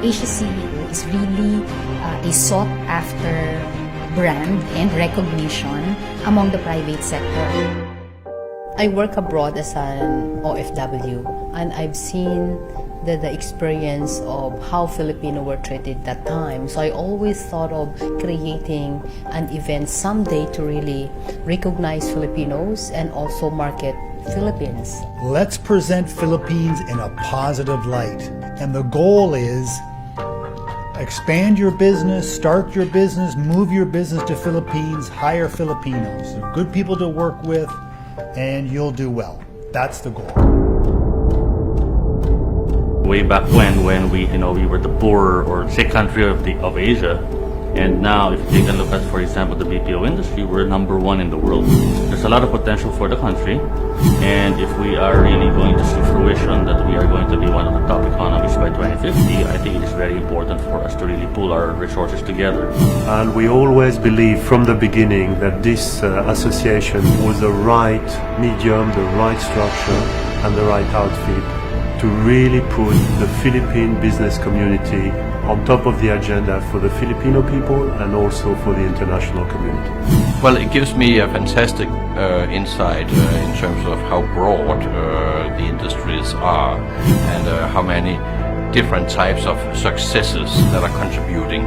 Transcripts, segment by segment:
Asia CEO is really a sought-after brand and recognition among the private sector. I work abroad as an OFW, and I've seen the experience of how Filipino were treated that time. So I always thought of creating an event someday to really recognize Filipinos and also market Philippines. Let's present Philippines in a positive light. And the goal is expand your business, start your business, move your business to Philippines, hire Filipinos. They're good people to work with, and you'll do well. That's the goal. Way back when we were the poorer or sick country of Asia, and now if you take a look at, for example, the BPO industry, we're #1 in the world. There's a lot of potential for the country, and if we are really going to see fruition that we are going to be one of the top economies by 2050, I think it is very important for us to really pool our resources together. And we always believed from the beginning that this association was the right medium, the right structure, and the right outfit to really put the Philippine business community on top of the agenda for the Filipino people and also for the international community. Well, it gives me a fantastic insight in terms of how broad the industries are and how many different types of successes that are contributing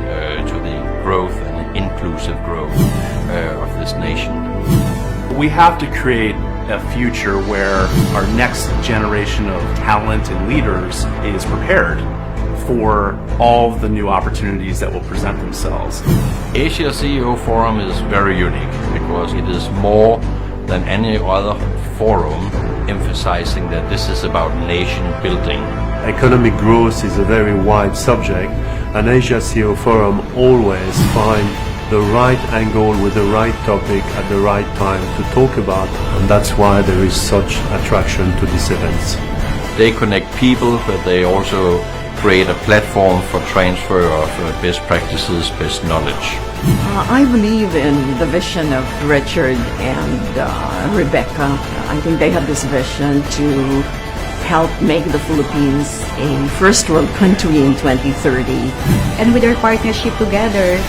to the growth and inclusive growth of this nation. We have to create a future where our next generation of talent and leaders is prepared for all the new opportunities that will present themselves. Asia CEO Forum is very unique because it is more than any other forum emphasizing that this is about nation building. Economic growth is a very wide subject, and Asia CEO Forum always find the right angle with the right topic at the right time to talk about, and that's why there is such attraction to these events. They connect people, but they also create a platform for transfer of best practices, best knowledge. I believe in the vision of Richard and Rebecca. I think they have this vision to help make the Philippines a first world country in 2030. And with our partnership together,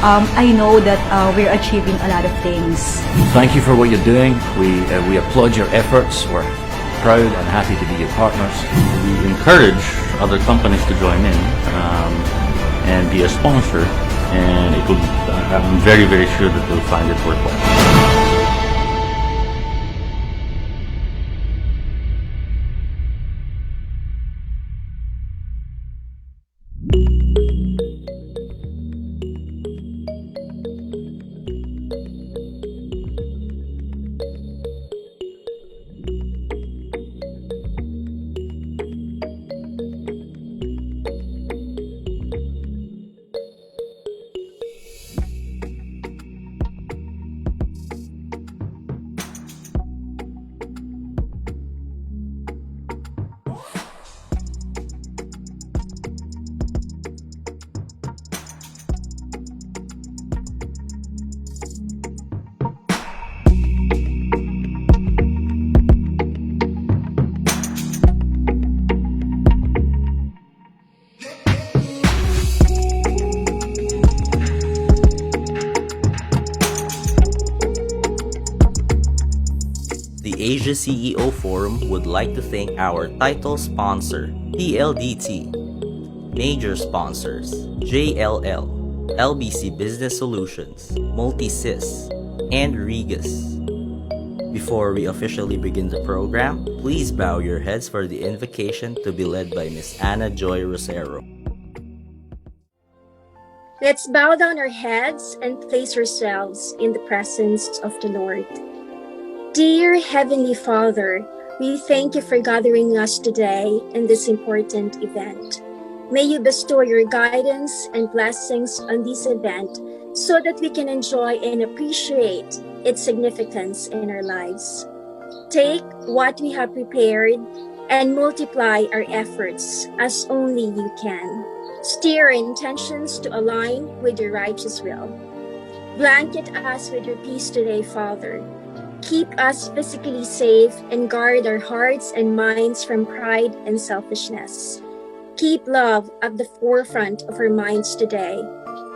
I know that we're achieving a lot of things. Thank you for what you're doing. We applaud your efforts. We're proud and happy to be your partners. We encourage other companies to join in and be a sponsor, and I'm very, very sure that they'll find it worthwhile. The Asia CEO Forum would like to thank our title sponsor, PLDT, major sponsors, JLL, LBC Business Solutions, Multisys, and Regus. Before we officially begin the program, please bow your heads for the invocation to be led by Ms. Ana Joy Rosero. Let's bow down our heads and place ourselves in the presence of the Lord. Dear Heavenly Father, we thank you for gathering us today in this important event. May you bestow your guidance and blessings on this event so that we can enjoy and appreciate its significance in our lives. Take what we have prepared and multiply our efforts as only you can. Steer our intentions to align with your righteous will. Blanket us with your peace today, Father. Keep us physically safe and guard our hearts and minds from pride and selfishness. Keep love at the forefront of our minds today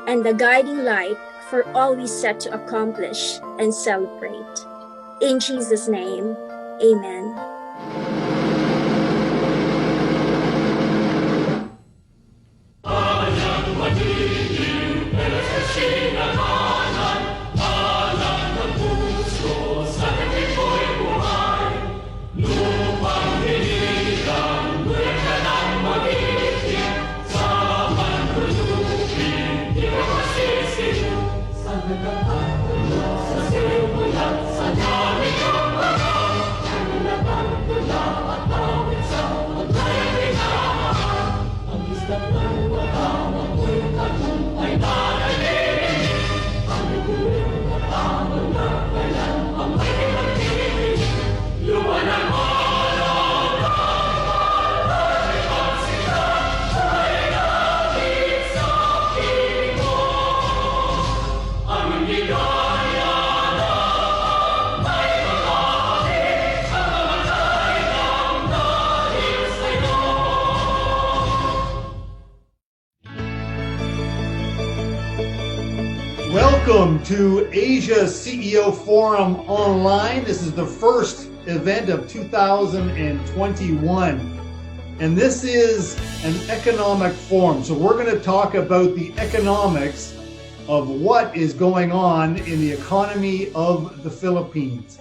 and the guiding light for all we set to accomplish and celebrate. In Jesus' name, amen. Welcome to Asia CEO Forum Online. This is the first event of 2021. And this is an economic forum. So we're going to talk about the economics of what is going on in the economy of the Philippines.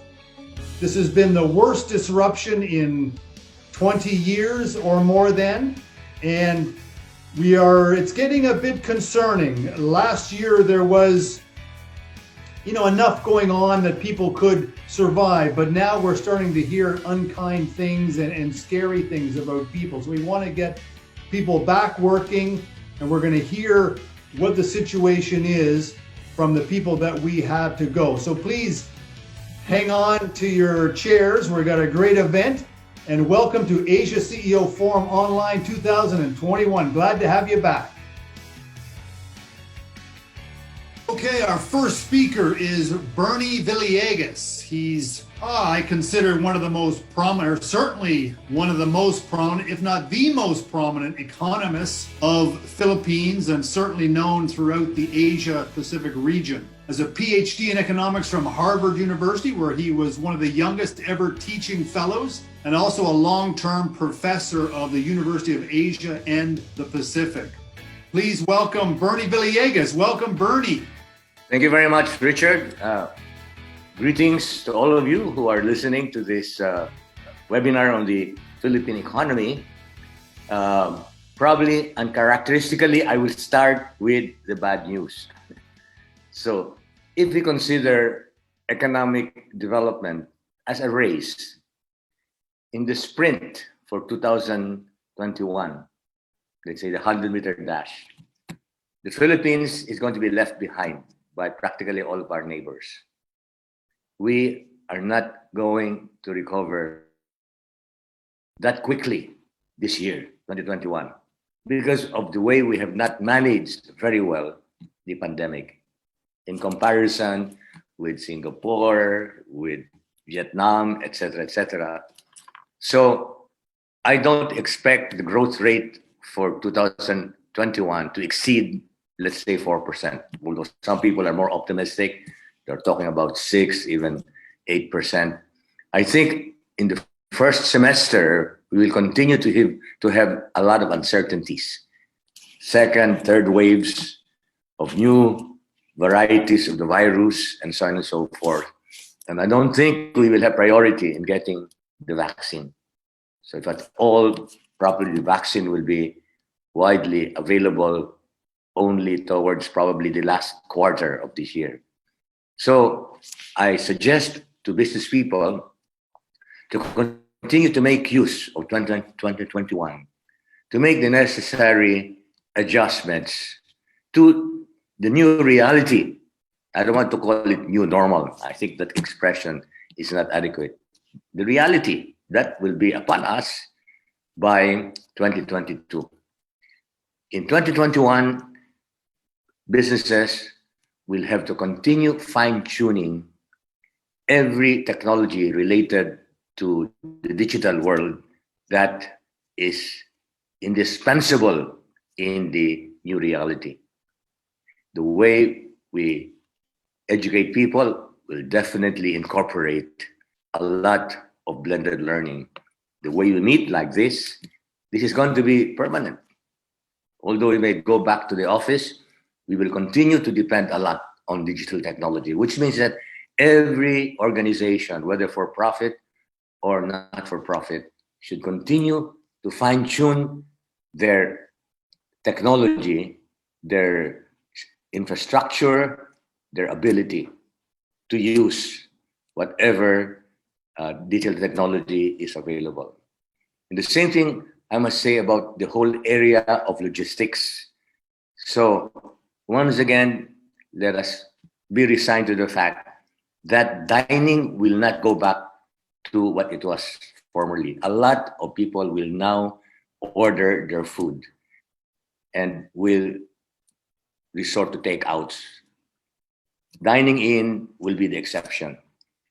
This has been the worst disruption in 20 years or more then. And it's getting a bit concerning. Last year there was enough going on that people could survive, but now we're starting to hear unkind things and scary things about people. So we want to get people back working, and we're going to hear what the situation is from the people that we have to go. So please hang on to your chairs. We've got a great event, and welcome to Asia CEO Forum Online 2021. Glad to have you back. Okay, our first speaker is Bernie Villegas. He's, I consider one of the most prominent, or certainly one of the most prominent, if not the most prominent economists of Philippines, and certainly known throughout the Asia-Pacific region. As a PhD in economics from Harvard University, where he was one of the youngest ever teaching fellows, and also a long-term professor of the University of Asia and the Pacific. Please welcome Bernie Villegas. Welcome, Bernie. Thank you very much, Richard. Greetings to all of you who are listening to this webinar on the Philippine economy. Probably uncharacteristically, I will start with the bad news. So, if we consider economic development as a race, in the sprint for 2021, let's say the 100-meter dash, the Philippines is going to be left behind by practically all of our neighbors. We are not going to recover that quickly this year, 2021, because of the way we have not managed very well the pandemic in comparison with Singapore, with Vietnam, etc., etc. So I don't expect the growth rate for 2021 to exceed, let's say, 4%. Although some people are more optimistic, they're talking about 6, even 8%. I think in the first semester, we will continue to have a lot of uncertainties. Second, third waves of new varieties of the virus, and so on and so forth. And I don't think we will have priority in getting the vaccine. So if at all, probably the vaccine will be widely available only towards probably the last quarter of this year. So I suggest to business people to continue to make use of 2021, to make the necessary adjustments to the new reality. I don't want to call it new normal. I think that expression is not adequate. The reality that will be upon us by 2022. In 2021, businesses will have to continue fine-tuning every technology related to the digital world that is indispensable in the new reality. The way we educate people will definitely incorporate a lot of blended learning. The way we meet like this is going to be permanent. Although we may go back to the office, we will continue to depend a lot on digital technology, which means that every organization, whether for profit or not for profit, should continue to fine-tune their technology, their infrastructure, their ability to use whatever digital technology is available. And the same thing I must say about the whole area of logistics. So once again, let us be resigned to the fact that dining will not go back to what it was formerly. A lot of people will now order their food and will resort to takeouts. Dining in will be the exception.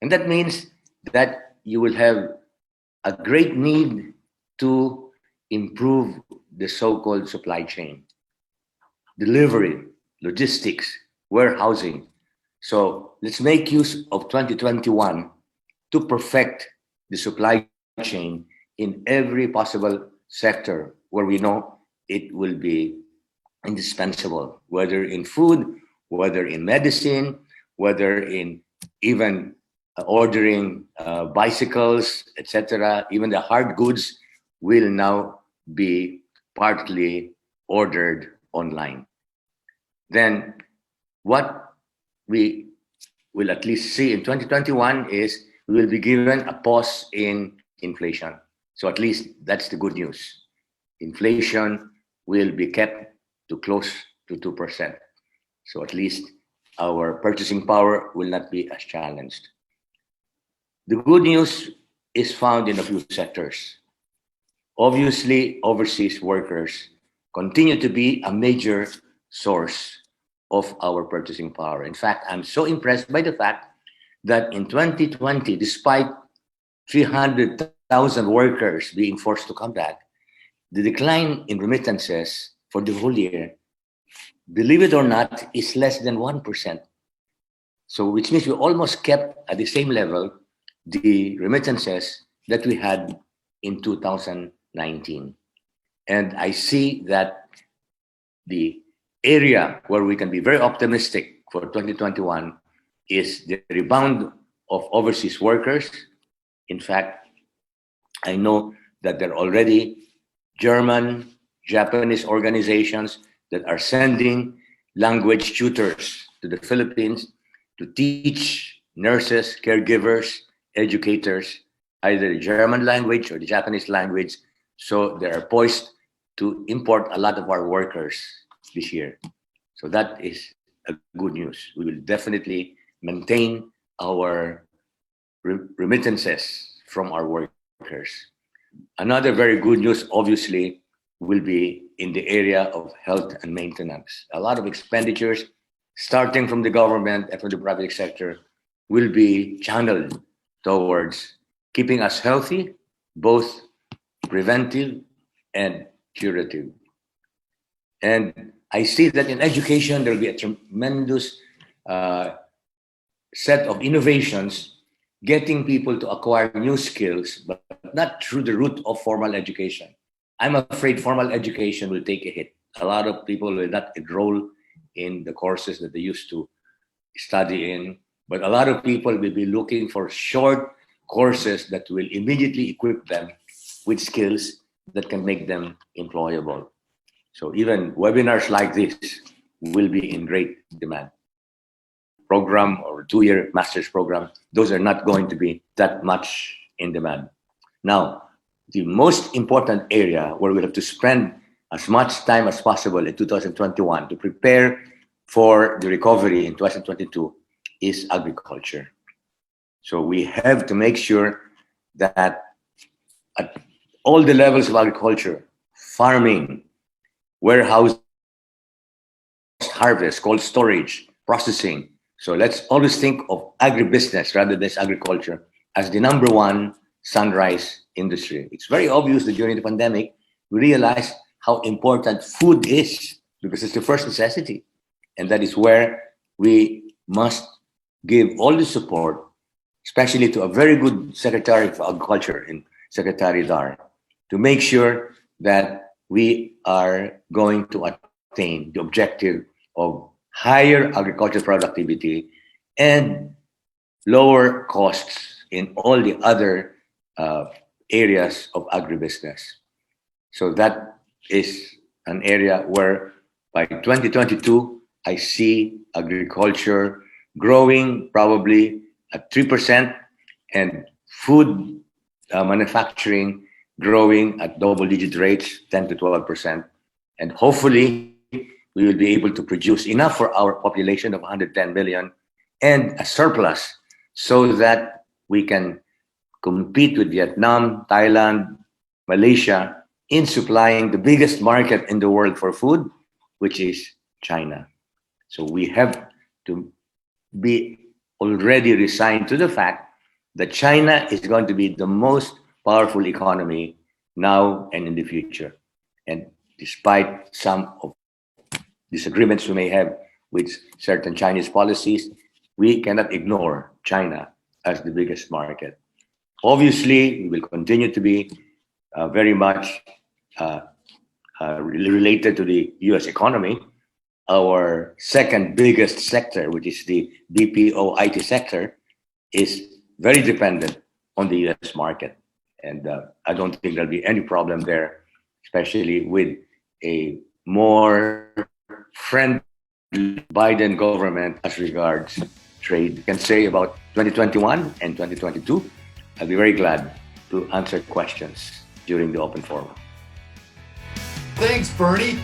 And that means that you will have a great need to improve the so-called supply chain, delivery, logistics, warehousing. So let's make use of 2021 to perfect the supply chain in every possible sector where we know it will be indispensable, whether in food, whether in medicine, whether in even ordering bicycles, etc. Even the hard goods will now be partly ordered online. Then what we will at least see in 2021 is we will be given a pause in inflation. So at least that's the good news. Inflation will be kept to close to 2%. So at least our purchasing power will not be as challenged. The good news is found in a few sectors. Obviously, overseas workers continue to be a major source of our purchasing power. In fact, I'm so impressed by the fact that in 2020, despite 300,000 workers being forced to come back, the decline in remittances for the whole year, believe it or not, is less than 1%. So which means we almost kept at the same level the remittances that we had in 2019. And I see that the area where we can be very optimistic for 2021 is the rebound of overseas workers. In fact, I know that there are already German, Japanese organizations that are sending language tutors to the Philippines to teach nurses, caregivers, educators, either the German language or the Japanese language. So they are poised to import a lot of our workers this year. So that is a good news. We will definitely maintain our remittances from our workers. Another very good news, obviously, will be in the area of health and maintenance. A lot of expenditures, starting from the government and from the private sector, will be channeled towards keeping us healthy, both preventive and curative. And I see that in education, there will be a tremendous set of innovations getting people to acquire new skills, but not through the route of formal education. I'm afraid formal education will take a hit. A lot of people will not enroll in the courses that they used to study in, but a lot of people will be looking for short courses that will immediately equip them with skills that can make them employable. So even webinars like this will be in great demand. Program or 2-year master's program, those are not going to be that much in demand. Now, the most important area where we have to spend as much time as possible in 2021 to prepare for the recovery in 2022 is agriculture. So we have to make sure that at all the levels of agriculture, farming, warehouse, harvest, cold storage, processing. So let's always think of agribusiness rather than agriculture as the #1 sunrise industry. It's very obvious that during the pandemic, we realize how important food is, because it's the first necessity. And that is where we must give all the support, especially to a very good Secretary of Agriculture, in Secretary Dar, to make sure that we are going to attain the objective of higher agricultural productivity and lower costs in all the other areas of agribusiness. So that is an area where by 2022, I see agriculture growing probably at 3% and food manufacturing growing at double-digit rates, 10 to 12%. And hopefully, we will be able to produce enough for our population of 110 million and a surplus so that we can compete with Vietnam, Thailand, Malaysia in supplying the biggest market in the world for food, which is China. So we have to be already resigned to the fact that China is going to be the most powerful economy now and in the future. And despite some of disagreements we may have with certain Chinese policies, we cannot ignore China as the biggest market. Obviously, we will continue to be very much related to the US economy. Our second biggest sector, which is the BPO IT sector, is very dependent on the US market. And I don't think there'll be any problem there, especially with a more friendly Biden government as regards trade. I can say about 2021 and 2022, I'll be very glad to answer questions during the open forum. Thanks, Bernie.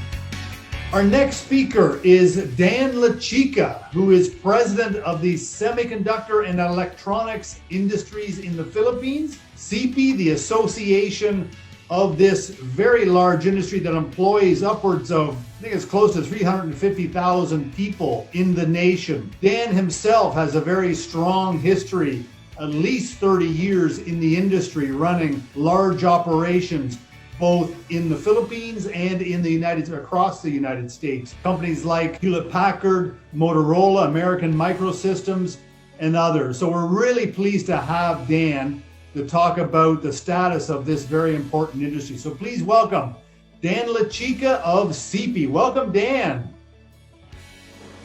Our next speaker is Dan Lachica, who is president of the Semiconductor and Electronics Industries in the Philippines. CP, the association of this very large industry that employs upwards of, I think it's close to 350,000 people in the nation. Dan himself has a very strong history, at least 30 years in the industry, running large operations both in the Philippines and in the across the United States. Companies like Hewlett-Packard, Motorola, American Microsystems, and others. So we're really pleased to have Dan to talk about the status of this very important industry. So please welcome Dan Lachica of CP. Welcome, Dan.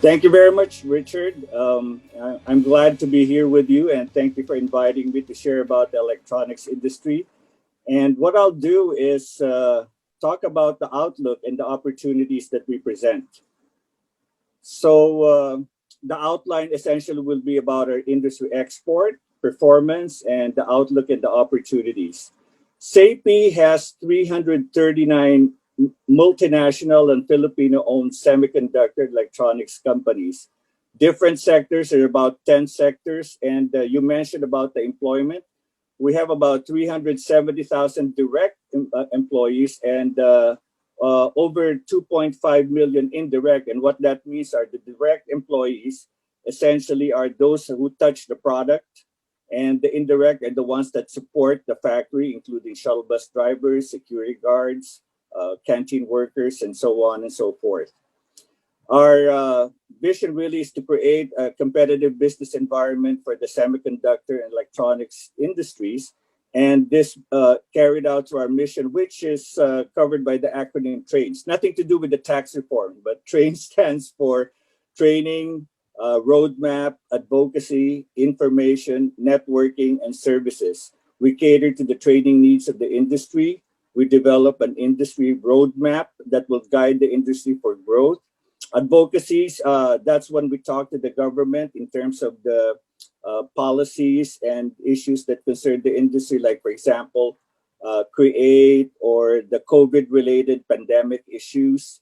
Thank you very much, Richard. I'm glad to be here with you, and thank you for inviting me to share about the electronics industry. And what I'll do is talk about the outlook and the opportunities that we present. So the outline essentially will be about our industry export, performance, and the outlook and the opportunities. SAPI has 339 multinational and Filipino-owned semiconductor electronics companies. Different sectors are about 10 sectors, and you mentioned about the employment. We have about 370,000 direct employees and over 2.5 million indirect. And what that means are the direct employees essentially are those who touch the product, and the indirect are the ones that support the factory, including shuttle bus drivers, security guards, canteen workers, and so on and so forth. Our vision really is to create a competitive business environment for the semiconductor and electronics industries. And this carried out to our mission, which is covered by the acronym TRAINS. Nothing to do with the tax reform, but TRAINS stands for training, roadmap, advocacy, information, networking, and services. We cater to the training needs of the industry. We develop an industry roadmap that will guide the industry for growth. Advocacies, that's when we talk to the government in terms of the policies and issues that concern the industry, like, for example, CREATE or the COVID-related pandemic issues.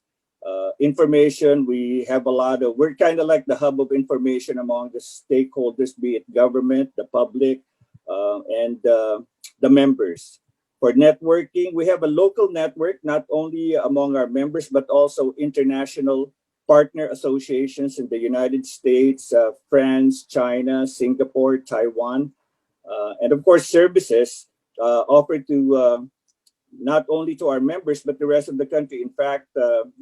Information, we have a lot of, we're kind of like the hub of information among the stakeholders, be it government, the public, and the members. For networking, we have a local network, not only among our members, but also international partner associations in the United States, France, China, Singapore, Taiwan, and of course services offered to not only to our members, but the rest of the country. In fact,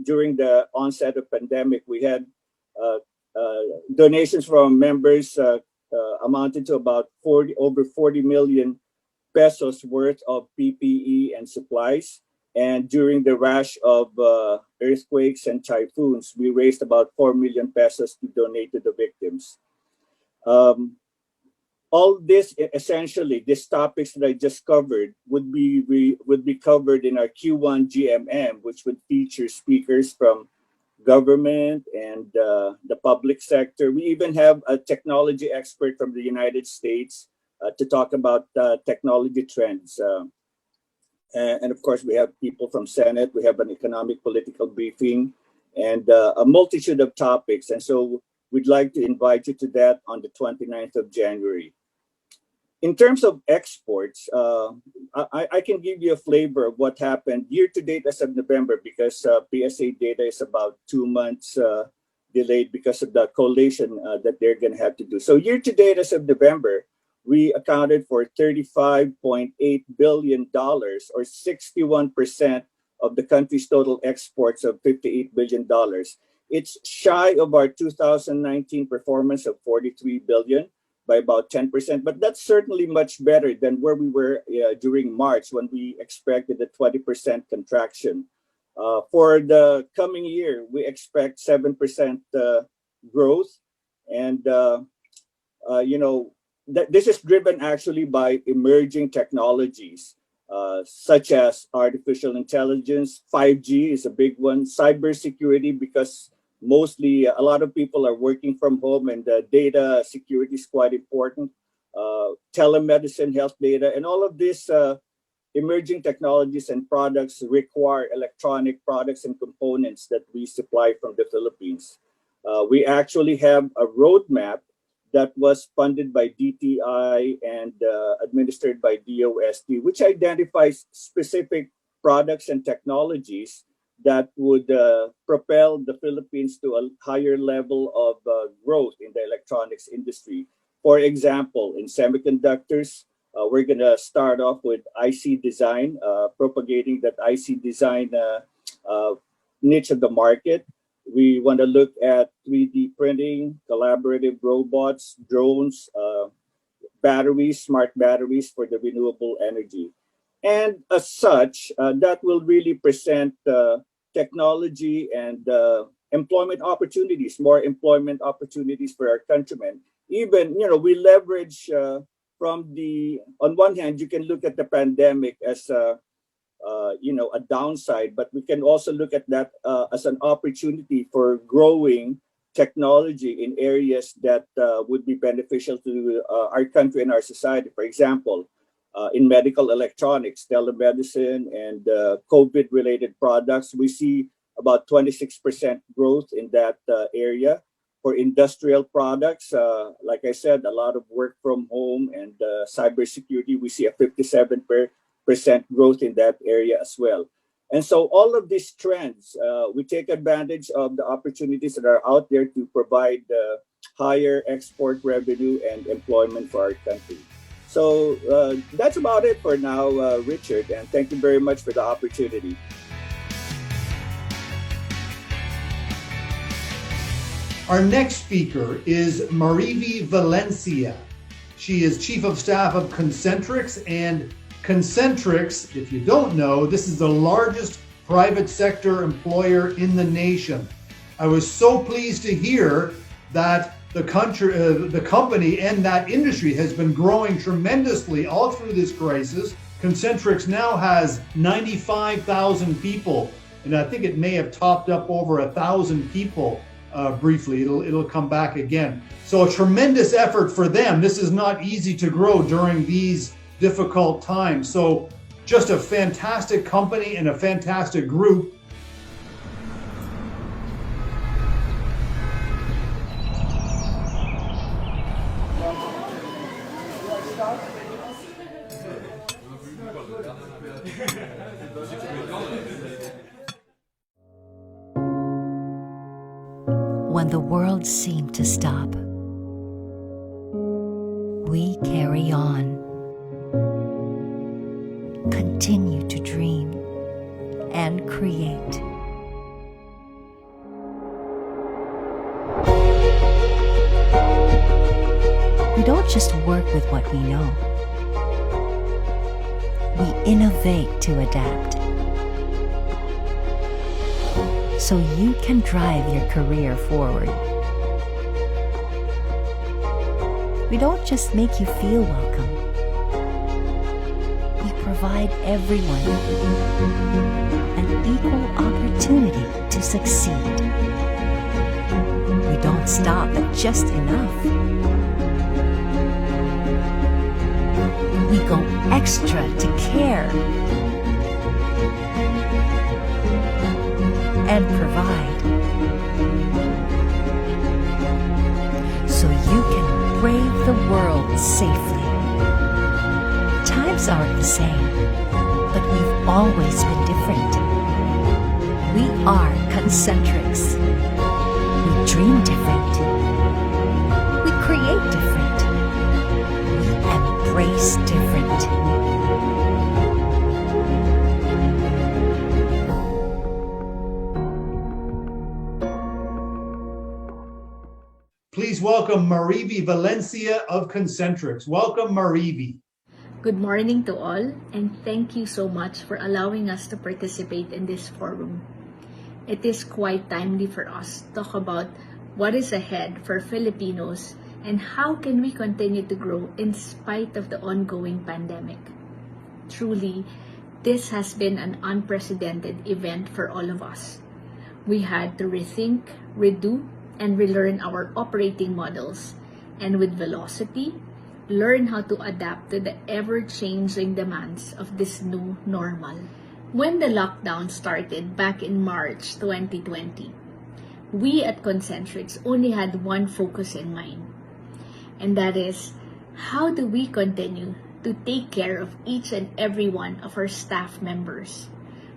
during the onset of pandemic, we had donations from members amounted to about over 40 million pesos worth of PPE and supplies. And during the rash of earthquakes and typhoons, we raised about 4 million pesos to donate to the victims. All this, essentially, these topics that I just covered would be covered in our Q1 GMM, which would feature speakers from government and the public sector. We even have a technology expert from the United States to talk about technology trends. And of course, we have people from Senate. We have an economic political briefing and a multitude of topics. And so we'd like to invite you to that on the 29th of January. In terms of exports, I can give you a flavor of what happened year to date as of November, because PSA data is about 2 months delayed because of the collation that they're going to have to do. So year to date as of November, we accounted for $35.8 billion, or 61% of the country's total exports of $58 billion. It's shy of our 2019 performance of $43 billion. By about 10%, but that's certainly much better than where we were during March, when we expected a 20% contraction. For the coming year, we expect 7% growth, and this is driven actually by emerging technologies such as artificial intelligence. 5G is a big one. Cybersecurity, because mostly a lot of people are working from home, and data security is quite important. Telemedicine, health data, and all of these emerging technologies and products require electronic products and components that we supply from the Philippines. We actually have a roadmap that was funded by DTI and administered by DOST, which identifies specific products and technologies that would propel the Philippines to a higher level of growth in the electronics industry. For example, in semiconductors, we're going to start off with IC design, propagating that IC design niche of the market. We want to look at 3D printing, collaborative robots, drones, batteries, smart batteries for the renewable energy. And as such, that will really present technology and employment opportunities, more employment opportunities for our countrymen. Even, we leverage from on one hand, you can look at the pandemic as a downside, but we can also look at that as an opportunity for growing technology in areas that would be beneficial to our country and our society. For example, in medical electronics, telemedicine, and COVID-related products, we see about 26% growth in that area. For industrial products, like I said, a lot of work from home and cybersecurity, we see a 57% growth in that area as well. And so all of these trends, we take advantage of the opportunities that are out there to provide higher export revenue and employment for our country. So that's about it for now, Richard, and thank you very much for the opportunity. Our next speaker is Marivi Valencia. She is Chief of Staff of 𝓡𝓮𝓬𝓿, and 𝓡𝓮𝓬𝓿, if you don't know, this is the largest private sector employer in the nation. I was so pleased to hear that the company and that industry has been growing tremendously all through this crisis. 𝓡𝓮𝓬𝓿 now has 95,000 people, and I think it may have topped up over 1,000 people briefly. It'll come back again. So a tremendous effort for them. This is not easy to grow during these difficult times. So just a fantastic company and a fantastic group. When the world seemed to stop, we carry on. Continue to dream. create. We don't just work with what we know. We innovate to adapt. So you can drive your career forward. We don't just make you feel welcome. We provide everyone an equal opportunity to succeed. We don't stop at just enough. We go extra to care and provide, so you can brave the world safely. Times aren't the same, but we've always been different. We are concentrics. We dream different. We create different. We embrace different. Please welcome Marivi Valencia of Concentrics. Welcome, Marivi. Good morning to all, and thank you so much for allowing us to participate in this forum. It is quite timely for us to talk about what is ahead for Filipinos and how can we continue to grow in spite of the ongoing pandemic. Truly, this has been an unprecedented event for all of us. We had to rethink, redo, and relearn our operating models, and with velocity, learn how to adapt to the ever-changing demands of this new normal. When the lockdown started back in March 2020, we at Concentrics only had one focus in mind, and that is, how do we continue to take care of each and every one of our staff members?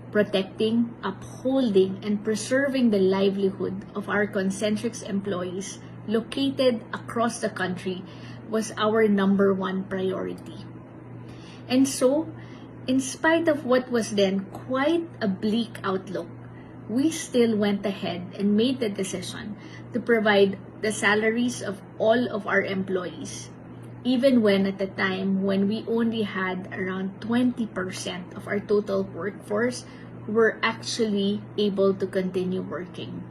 Protecting, upholding, and preserving the livelihood of our Concentrics employees located across the country was our number one priority. And so, in spite of what was then quite a bleak outlook, we still went ahead and made the decision to provide the salaries of all of our employees, even when at the time when we only had around 20% of our total workforce were actually able to continue working.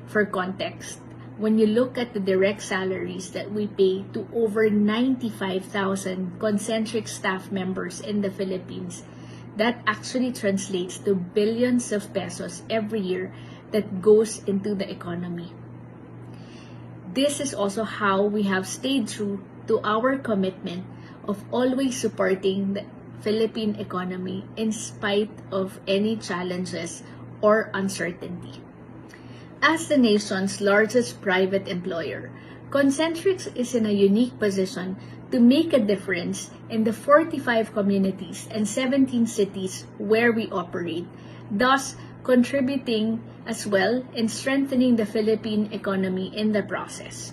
For context, when you look at the direct salaries that we pay to over 95,000 Concentric staff members in the Philippines, that actually translates to billions of pesos every year that goes into the economy. This is also how we have stayed true to our commitment of always supporting the Philippine economy in spite of any challenges or uncertainty. As the nation's largest private employer, Concentrics is in a unique position to make a difference in the 45 communities and 17 cities where we operate, thus contributing as well in strengthening the Philippine economy in the process.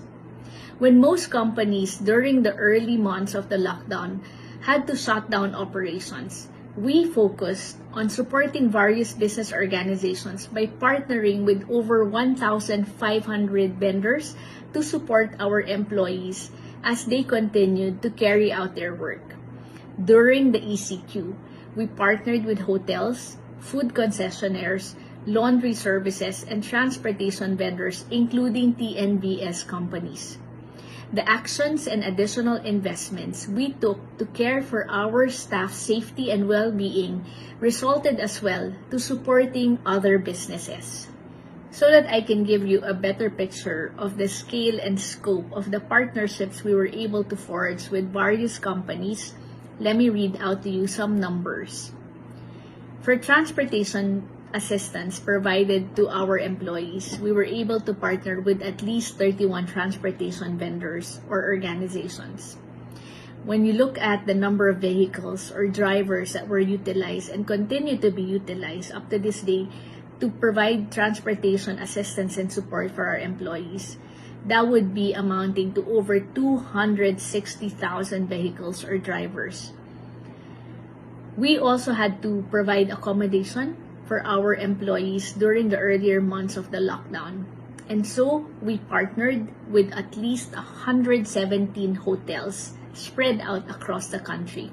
When most companies during the early months of the lockdown had to shut down operations, we focused on supporting various business organizations by partnering with over 1,500 vendors to support our employees as they continued to carry out their work. During the ECQ, we partnered with hotels, food concessionaires, laundry services, and transportation vendors, including TNVS companies. The actions and additional investments we took to care for our staff's safety and well-being resulted as well to supporting other businesses. So that I can give you a better picture of the scale and scope of the partnerships we were able to forge with various companies, let me read out to you some numbers. For transportation assistance provided to our employees, we were able to partner with at least 31 transportation vendors or organizations. When you look at the number of vehicles or drivers that were utilized and continue to be utilized up to this day to provide transportation assistance and support for our employees, that would be amounting to over 260,000 vehicles or drivers. We also had to provide accommodation, for our employees during the earlier months of the lockdown. And so we partnered with at least 117 hotels spread out across the country.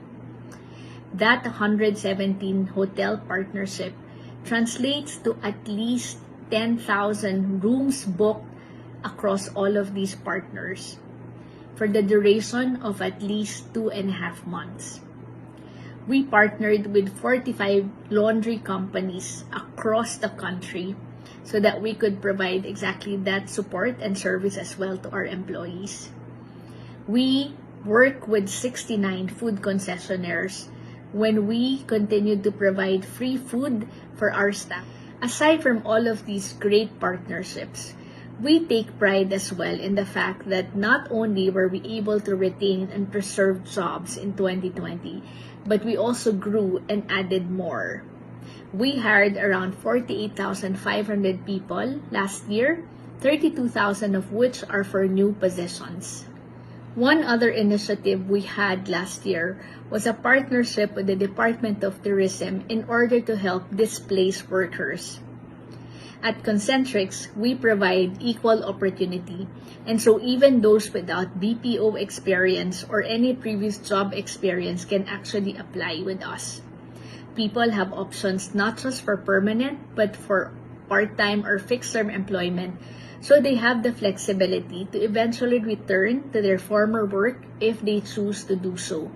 That 117 hotel partnership translates to at least 10,000 rooms booked across all of these partners for the duration of at least 2.5 months. We partnered with 45 laundry companies across the country so that we could provide exactly that support and service as well to our employees. We work with 69 food concessionaires when we continued to provide free food for our staff. Aside from all of these great partnerships, we take pride as well in the fact that not only were we able to retain and preserve jobs in 2020, but we also grew and added more. We hired around 48,500 people last year, 32,000 of which are for new positions. One other initiative we had last year was a partnership with the Department of Tourism in order to help displaced workers. At Concentrix, we provide equal opportunity, and so even those without BPO experience or any previous job experience can actually apply with us. People have options not just for permanent, but for part-time or fixed-term employment, so they have the flexibility to eventually return to their former work if they choose to do so.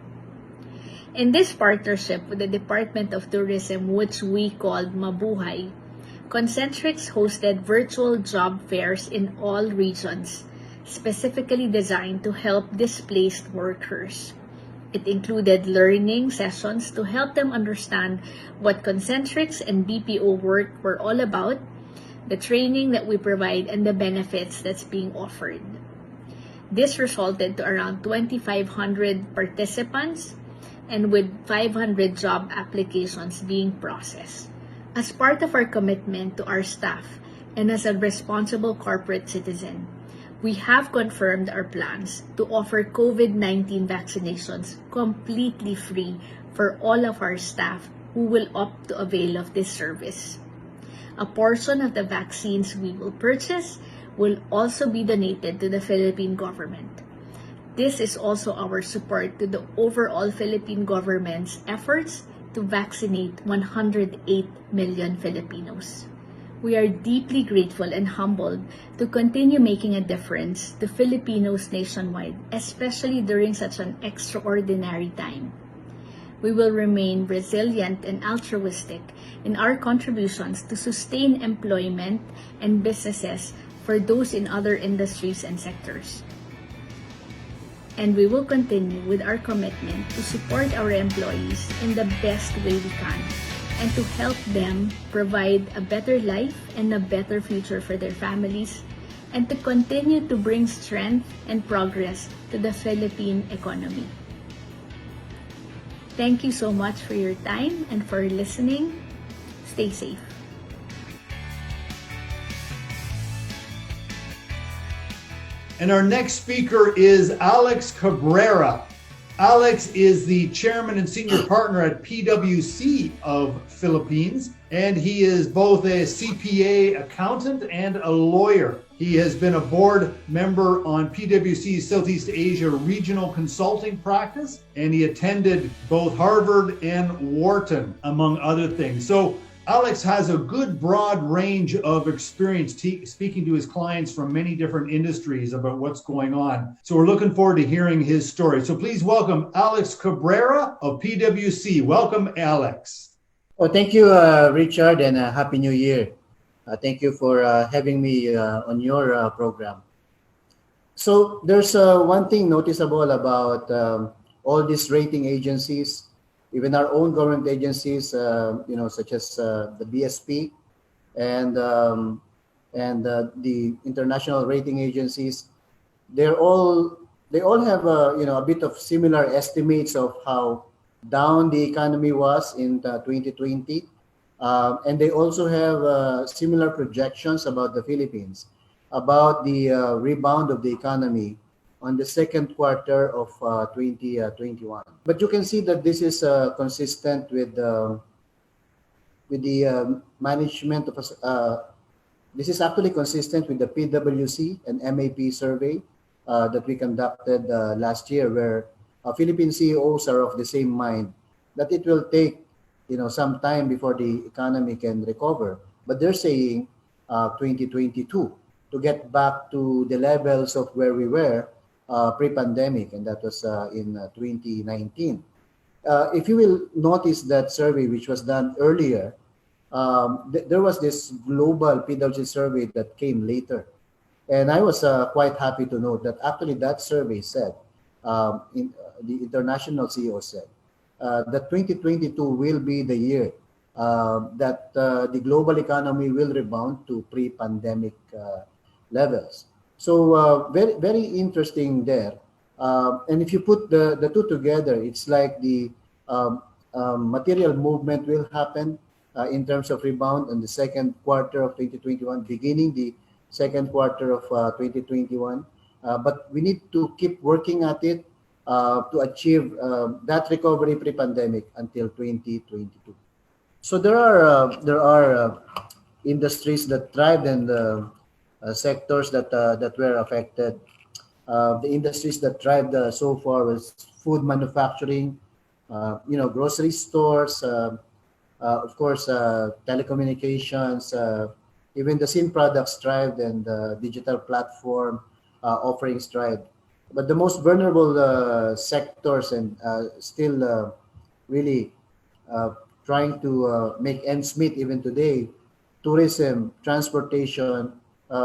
In this partnership with the Department of Tourism, which we called Mabuhay, Concentrix hosted virtual job fairs in all regions, specifically designed to help displaced workers. It included learning sessions to help them understand what Concentrix and BPO work were all about, the training that we provide, and the benefits that's being offered. This resulted to around 2,500 participants and with 500 job applications being processed. As part of our commitment to our staff and as a responsible corporate citizen, we have confirmed our plans to offer COVID-19 vaccinations completely free for all of our staff who will opt to avail of this service. A portion of the vaccines we will purchase will also be donated to the Philippine government. This is also our support to the overall Philippine government's efforts to vaccinate 108 million Filipinos. We are deeply grateful and humbled to continue making a difference to Filipinos nationwide, especially during such an extraordinary time. We will remain resilient and altruistic in our contributions to sustain employment and businesses for those in other industries and sectors. And we will continue with our commitment to support our employees in the best way we can and to help them provide a better life and a better future for their families and to continue to bring strength and progress to the Philippine economy. Thank you so much for your time and for listening. Stay safe. And our next speaker is Alex Cabrera. Alex is the chairman and senior partner at PwC of Philippines, and he is both a CPA accountant and a lawyer. He has been a board member on PwC's Southeast Asia regional consulting practice, and he attended both Harvard and Wharton, among other things. So Alex has a good broad range of experience speaking to his clients from many different industries about what's going on. So we're looking forward to hearing his story. So please welcome Alex Cabrera of PwC. Welcome, Alex. Oh, thank you, Richard, and Happy New Year. Thank you for having me on your program. So there's one thing noticeable about all these rating agencies, even our own government agencies, such as the BSP and the international rating agencies. They all have a bit of similar estimates of how down the economy was in 2020, and they also have similar projections about the Philippines, about the rebound of the economy on the second quarter of 2021. But you can see that this is consistent with management of this is actually consistent with the PwC and MAP survey that we conducted last year, where Philippine CEOs are of the same mind that it will take some time before the economy can recover. But they're saying 2022 to get back to the levels of where we were pre-pandemic, and that was in 2019. If you will notice that survey, which was done earlier, there was this global PwC survey that came later. And I was quite happy to note that actually that survey said, the international CEO said, that 2022 will be the year that the global economy will rebound to pre-pandemic levels. So very, very interesting there. And if you put the two together, it's like the material movement will happen in terms of rebound in the second quarter of 2021, beginning the second quarter of 2021. But we need to keep working at it to achieve that recovery pre-pandemic until 2022. So there are industries that thrived and sectors that were affected. The industries that thrived so far was food manufacturing, grocery stores, of course, telecommunications, even the SIM products thrived, and digital platform offerings thrived. But the most vulnerable sectors and still really trying to make ends meet even today: tourism, transportation,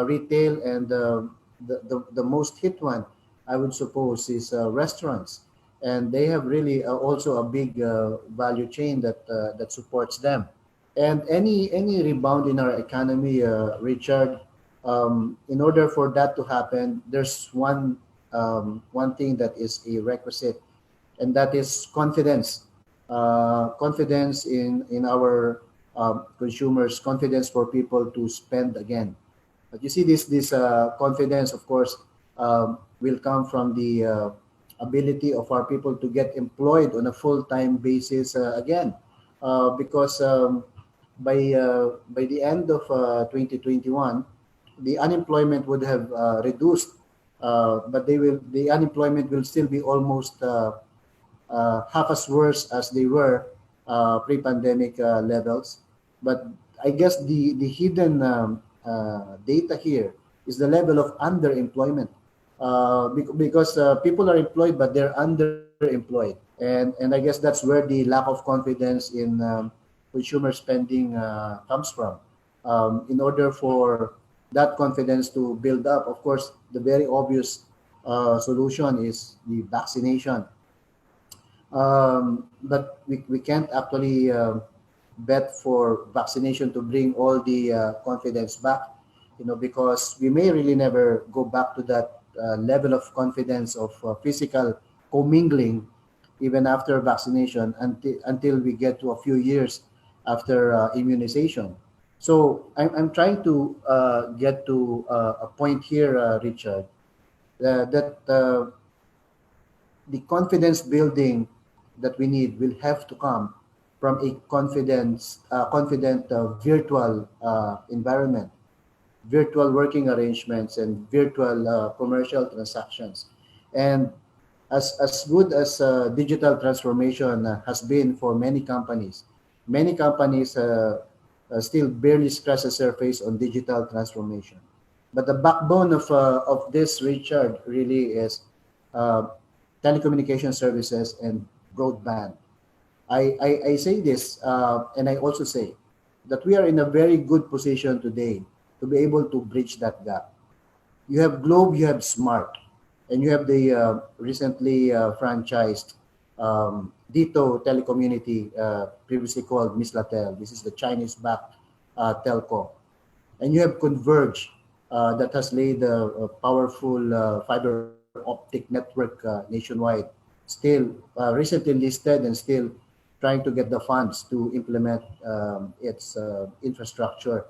retail, and the most hit one, I would suppose, is restaurants. And they have really also a big value chain that supports them. And any rebound in our economy, Richard, in order for that to happen, there's one thing that is a requisite, and that is confidence. Confidence in our consumers, confidence for people to spend again. But you see, this confidence, of course, will come from the ability of our people to get employed on a full-time basis again, because by the end of 2021, the unemployment would have reduced, but the unemployment will still be almost half as worse as they were pre-pandemic levels. But I guess the hidden data here is the level of underemployment, because people are employed but they're underemployed, and I guess that's where the lack of confidence in consumer spending comes from. In order for that confidence to build up, of course, the very obvious solution is the vaccination. But we can't actually bet for vaccination to bring all the confidence back, because we may really never go back to that level of confidence of physical commingling even after vaccination until we get to a few years after immunization. So I'm trying to get to a point here, Richard, that the confidence building that we need will have to come from a confident virtual environment, virtual working arrangements, and virtual commercial transactions. And as good as digital transformation has been for many companies still barely scratch the surface on digital transformation. But the backbone of this, Richard, really is telecommunication services and broadband. I say this, and I also say that we are in a very good position today to be able to bridge that gap. You have Globe, you have Smart, and you have the recently franchised Dito Telecommunity, previously called Mislatel. This is the Chinese-backed telco. And you have Converge, that has laid a powerful fiber optic network nationwide, still recently listed and still trying to get the funds to implement its infrastructure.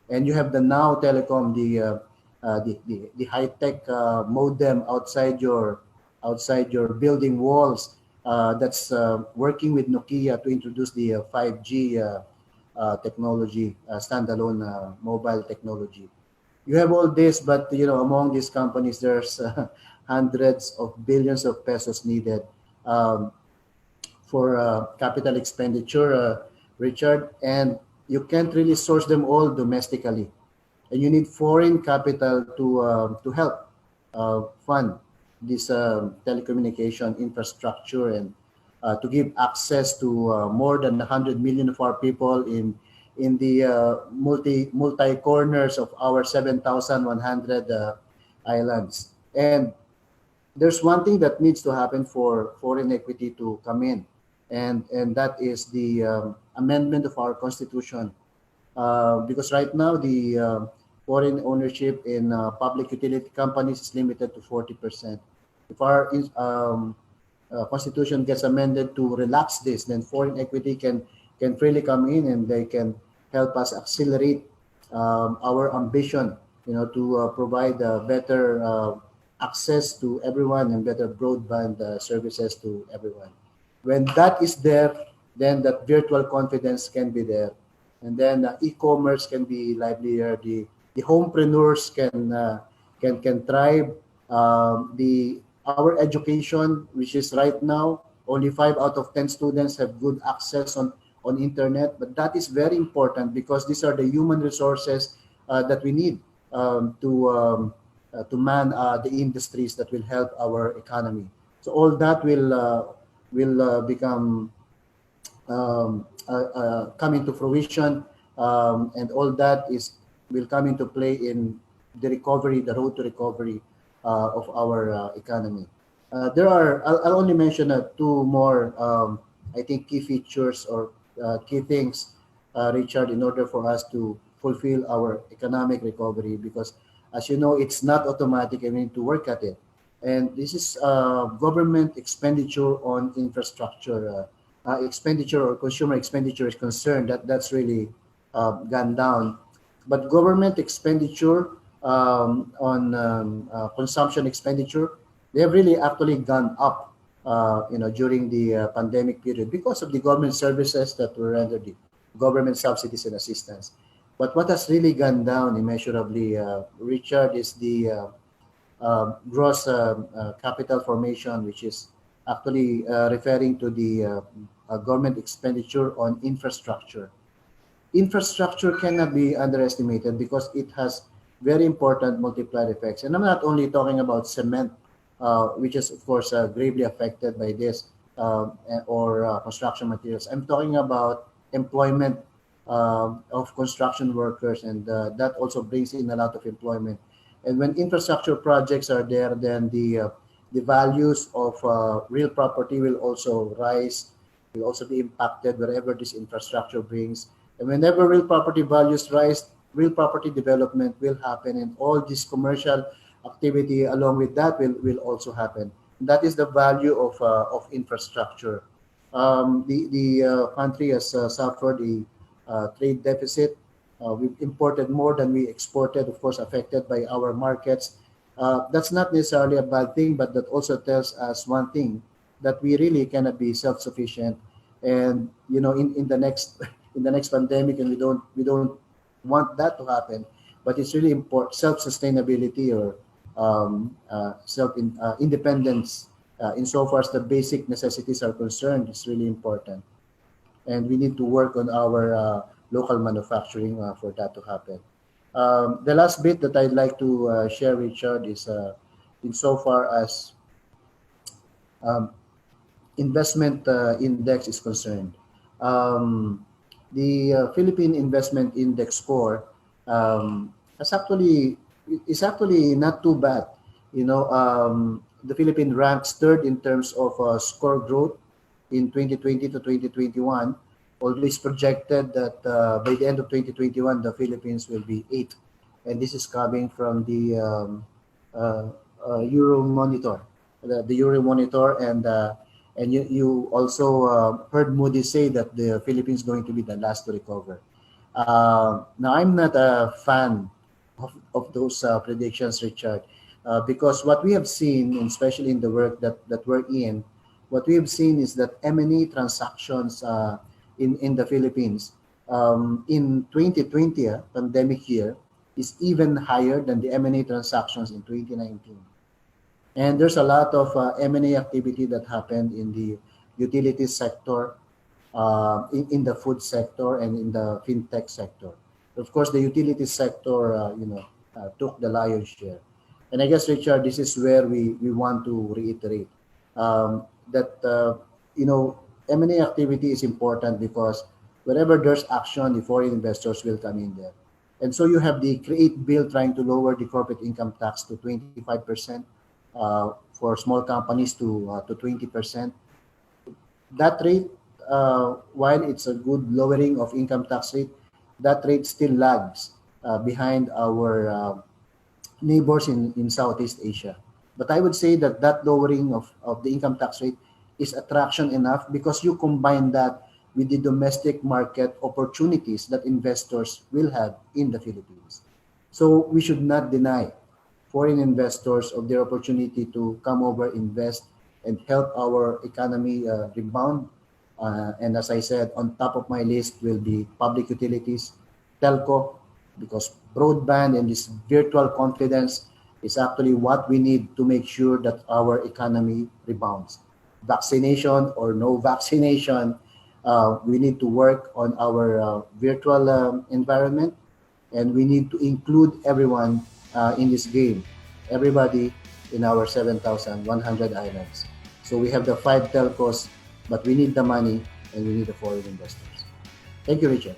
And you have the Now Telecom, the high-tech modem outside your building walls, that's working with Nokia to introduce the 5G technology, standalone mobile technology. You have all this, but among these companies, there's hundreds of billions of pesos needed for capital expenditure, Richard, and you can't really source them all domestically, and you need foreign capital to help fund this telecommunication infrastructure and to give access to more than 100 million of our people in the multi corners of our 7,100 islands. And there's one thing that needs to happen for foreign equity to come in, and that is the amendment of our constitution. Because right now the foreign ownership in public utility companies is limited to 40%. If our constitution gets amended to relax this, then foreign equity can freely come in and they can help us accelerate our ambition, to provide better access to everyone and better broadband services to everyone. When that is there, then that virtual confidence can be there, and then e-commerce can be livelier. The homepreneurs can thrive. Our education, which is right now only 5 out of 10 students have good access on internet, but that is very important because these are the human resources that we need to man the industries that will help our economy. So all that will become come into fruition, and all that will come into play in the road to recovery of our economy. I'll only mention two more, I think, key features or key things, Richard, in order for us to fulfill our economic recovery, because as you know, it's not automatic and we need to work at it. And this is government expenditure on infrastructure. Expenditure or consumer expenditure is concerned, that's really gone down. But government expenditure on consumption expenditure, they have really actually gone up, during the pandemic period because of the government services that were rendered, the government subsidies and assistance. But what has really gone down immeasurably, Richard, is the gross capital formation, which is actually referring to the government expenditure on infrastructure. Infrastructure cannot be underestimated because it has very important multiplier effects. And I'm not only talking about cement, which is, of course, gravely affected by this, or construction materials. I'm talking about employment of construction workers, and that also brings in a lot of employment. And when infrastructure projects are there, then the values of real property will also rise, will also be impacted wherever this infrastructure brings. And whenever real property values rise, real property development will happen, and all this commercial activity along with that will also happen. And that is the value of infrastructure. The country has suffered a trade deficit. We've imported more than we exported, of course, affected by our markets. That's not necessarily a bad thing, but that also tells us one thing, that we really cannot be self-sufficient. And in the next pandemic, and we don't want that to happen. But it's really important. Self-sustainability or self-independence, insofar as the basic necessities are concerned, is really important. And we need to work on our local manufacturing for that to happen. The last bit that I'd like to share, Richard, is insofar as investment index is concerned. The Philippine Investment Index score is actually not too bad. The Philippines ranks third in terms of score growth in 2020 to 2021. Although it's projected that by the end of 2021, the Philippines will be 8th. And this is coming from the Euromonitor, the Euromonitor, and you also heard Moody say that the Philippines is going to be the last to recover. Now, I'm not a fan of those predictions, Richard, because what we have seen, and especially in the work that we're in, what we have seen is that M&A transactions in the Philippines in 2020, pandemic year, is even higher than the M&A transactions in 2019. And there's a lot of M&A activity that happened in the utility sector, in the food sector, and in the fintech sector. Of course, the utility sector, took the lion's share. And I guess, Richard, this is where we want to reiterate that, M&A activity is important because wherever there's action, the foreign investors will come in there. And so you have the Create Bill trying to lower the corporate income tax to 25%, for small companies to 20%. That rate, while it's a good lowering of income tax rate, that rate still lags behind our neighbors in Southeast Asia. But I would say that lowering of the income tax rate is attraction enough because you combine that with the domestic market opportunities that investors will have in the Philippines. So we should not deny foreign investors of their opportunity to come over, invest, and help our economy rebound. And as I said, on top of my list will be public utilities, telco, because broadband and this virtual confidence is actually what we need to make sure that our economy rebounds. Vaccination or no vaccination, we need to work on our virtual environment, and we need to include everyone in this game, everybody in our 7,100 islands. So we have the 5 telcos, but we need the money and we need the foreign investors. Thank you, Richard.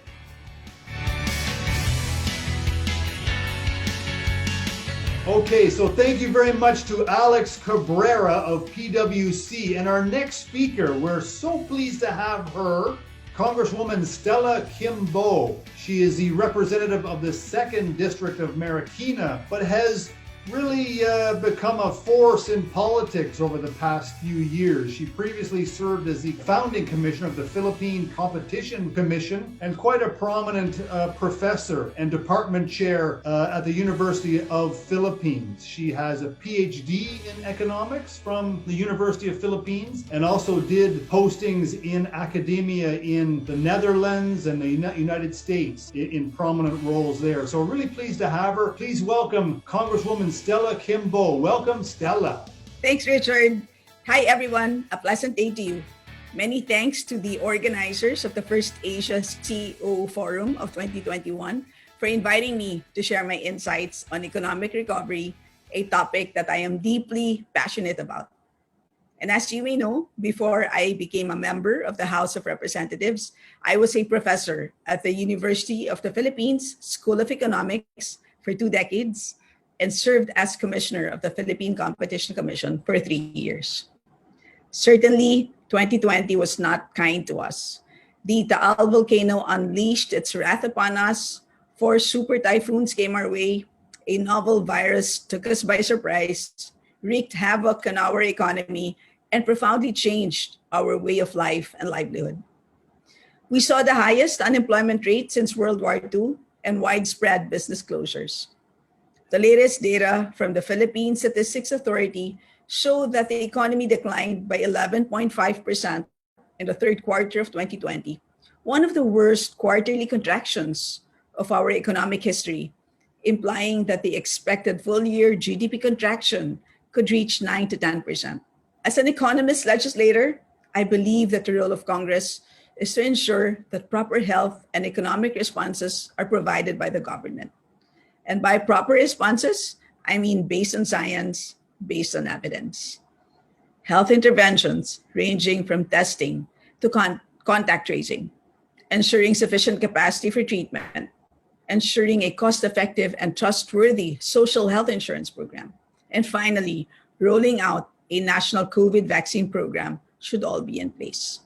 Okay, so thank you very much to Alex Cabrera of PwC. And our next speaker, we're so pleased to have her, Congresswoman Stella Kimbo. She is the representative of the 2nd District of Marikina, but has really become a force in politics over the past few years. She previously served as the founding commissioner of the Philippine Competition Commission and quite a prominent professor and department chair at the University of Philippines. She has a PhD in economics from the University of Philippines and also did postings in academia in the Netherlands and the United States in prominent roles there. So really pleased to have her. Please welcome Congresswoman Stella Kimbo. Welcome, Stella. Thanks, Richard. Hi, everyone. A pleasant day to you. Many thanks to the organizers of the First Asia CEO Forum of 2021 for inviting me to share my insights on economic recovery, a topic that I am deeply passionate about. And as you may know, before I became a member of the House of Representatives, I was a professor at the University of the Philippines School of Economics for 2 decades and served as commissioner of the Philippine Competition Commission for 3 years. Certainly, 2020 was not kind to us. The Taal volcano unleashed its wrath upon us. 4 super typhoons came our way. A novel virus took us by surprise, wreaked havoc on our economy, and profoundly changed our way of life and livelihood. We saw the highest unemployment rate since World War II and widespread business closures. The latest data from the Philippine Statistics Authority show that the economy declined by 11.5% in the 3rd quarter of 2020, one of the worst quarterly contractions of our economic history, implying that the expected full-year GDP contraction could reach 9 to 10%. As an economist legislator, I believe that the role of Congress is to ensure that proper health and economic responses are provided by the government. And by proper responses, I mean based on science, based on evidence. Health interventions ranging from testing to contact tracing, ensuring sufficient capacity for treatment, ensuring a cost-effective and trustworthy social health insurance program, and finally, rolling out a national COVID vaccine program should all be in place.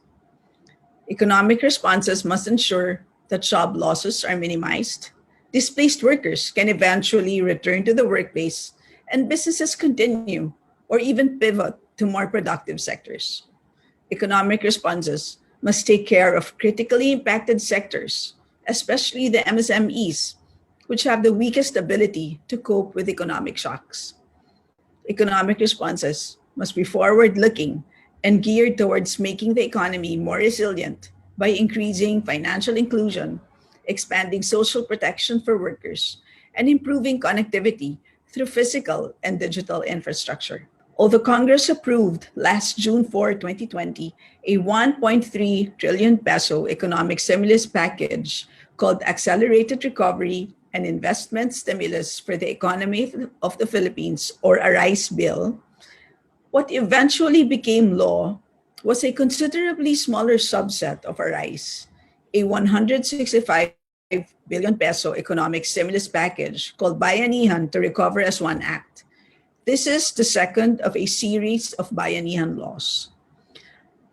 Economic responses must ensure that job losses are minimized, displaced workers can eventually return to the workplace, and businesses continue or even pivot to more productive sectors. Economic responses must take care of critically impacted sectors, especially the MSMEs, which have the weakest ability to cope with economic shocks. Economic responses must be forward-looking and geared towards making the economy more resilient by increasing financial inclusion expanding social protection for workers, and improving connectivity through physical and digital infrastructure. Although Congress approved last June 4, 2020, a 1.3 trillion peso economic stimulus package called Accelerated Recovery and Investment Stimulus for the Economy of the Philippines, or ARICE bill, what eventually became law was a considerably smaller subset of ARICE, a 165 billion peso economic stimulus package called Bayanihan to Recover as One Act. This is the second of a series of Bayanihan laws.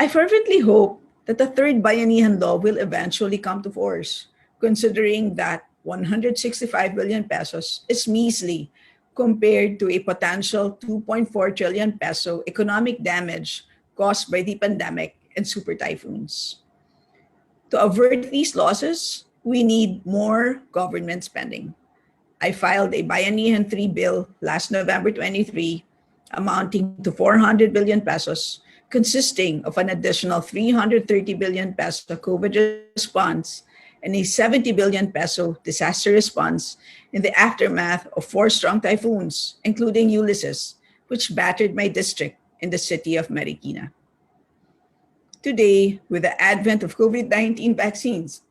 I fervently hope that the third Bayanihan law will eventually come to force, considering that 165 billion pesos is measly compared to a potential 2.4 trillion peso economic damage caused by the pandemic and super typhoons. To avert these losses, we need more government spending. I filed a Bayanihan 3 bill last November 23, amounting to 400 billion pesos, consisting of an additional 330 billion peso COVID response and a 70 billion peso disaster response in the aftermath of 4 strong typhoons, including Ulysses, which battered my district in the city of Marikina. Today, with the advent of COVID-19 vaccines,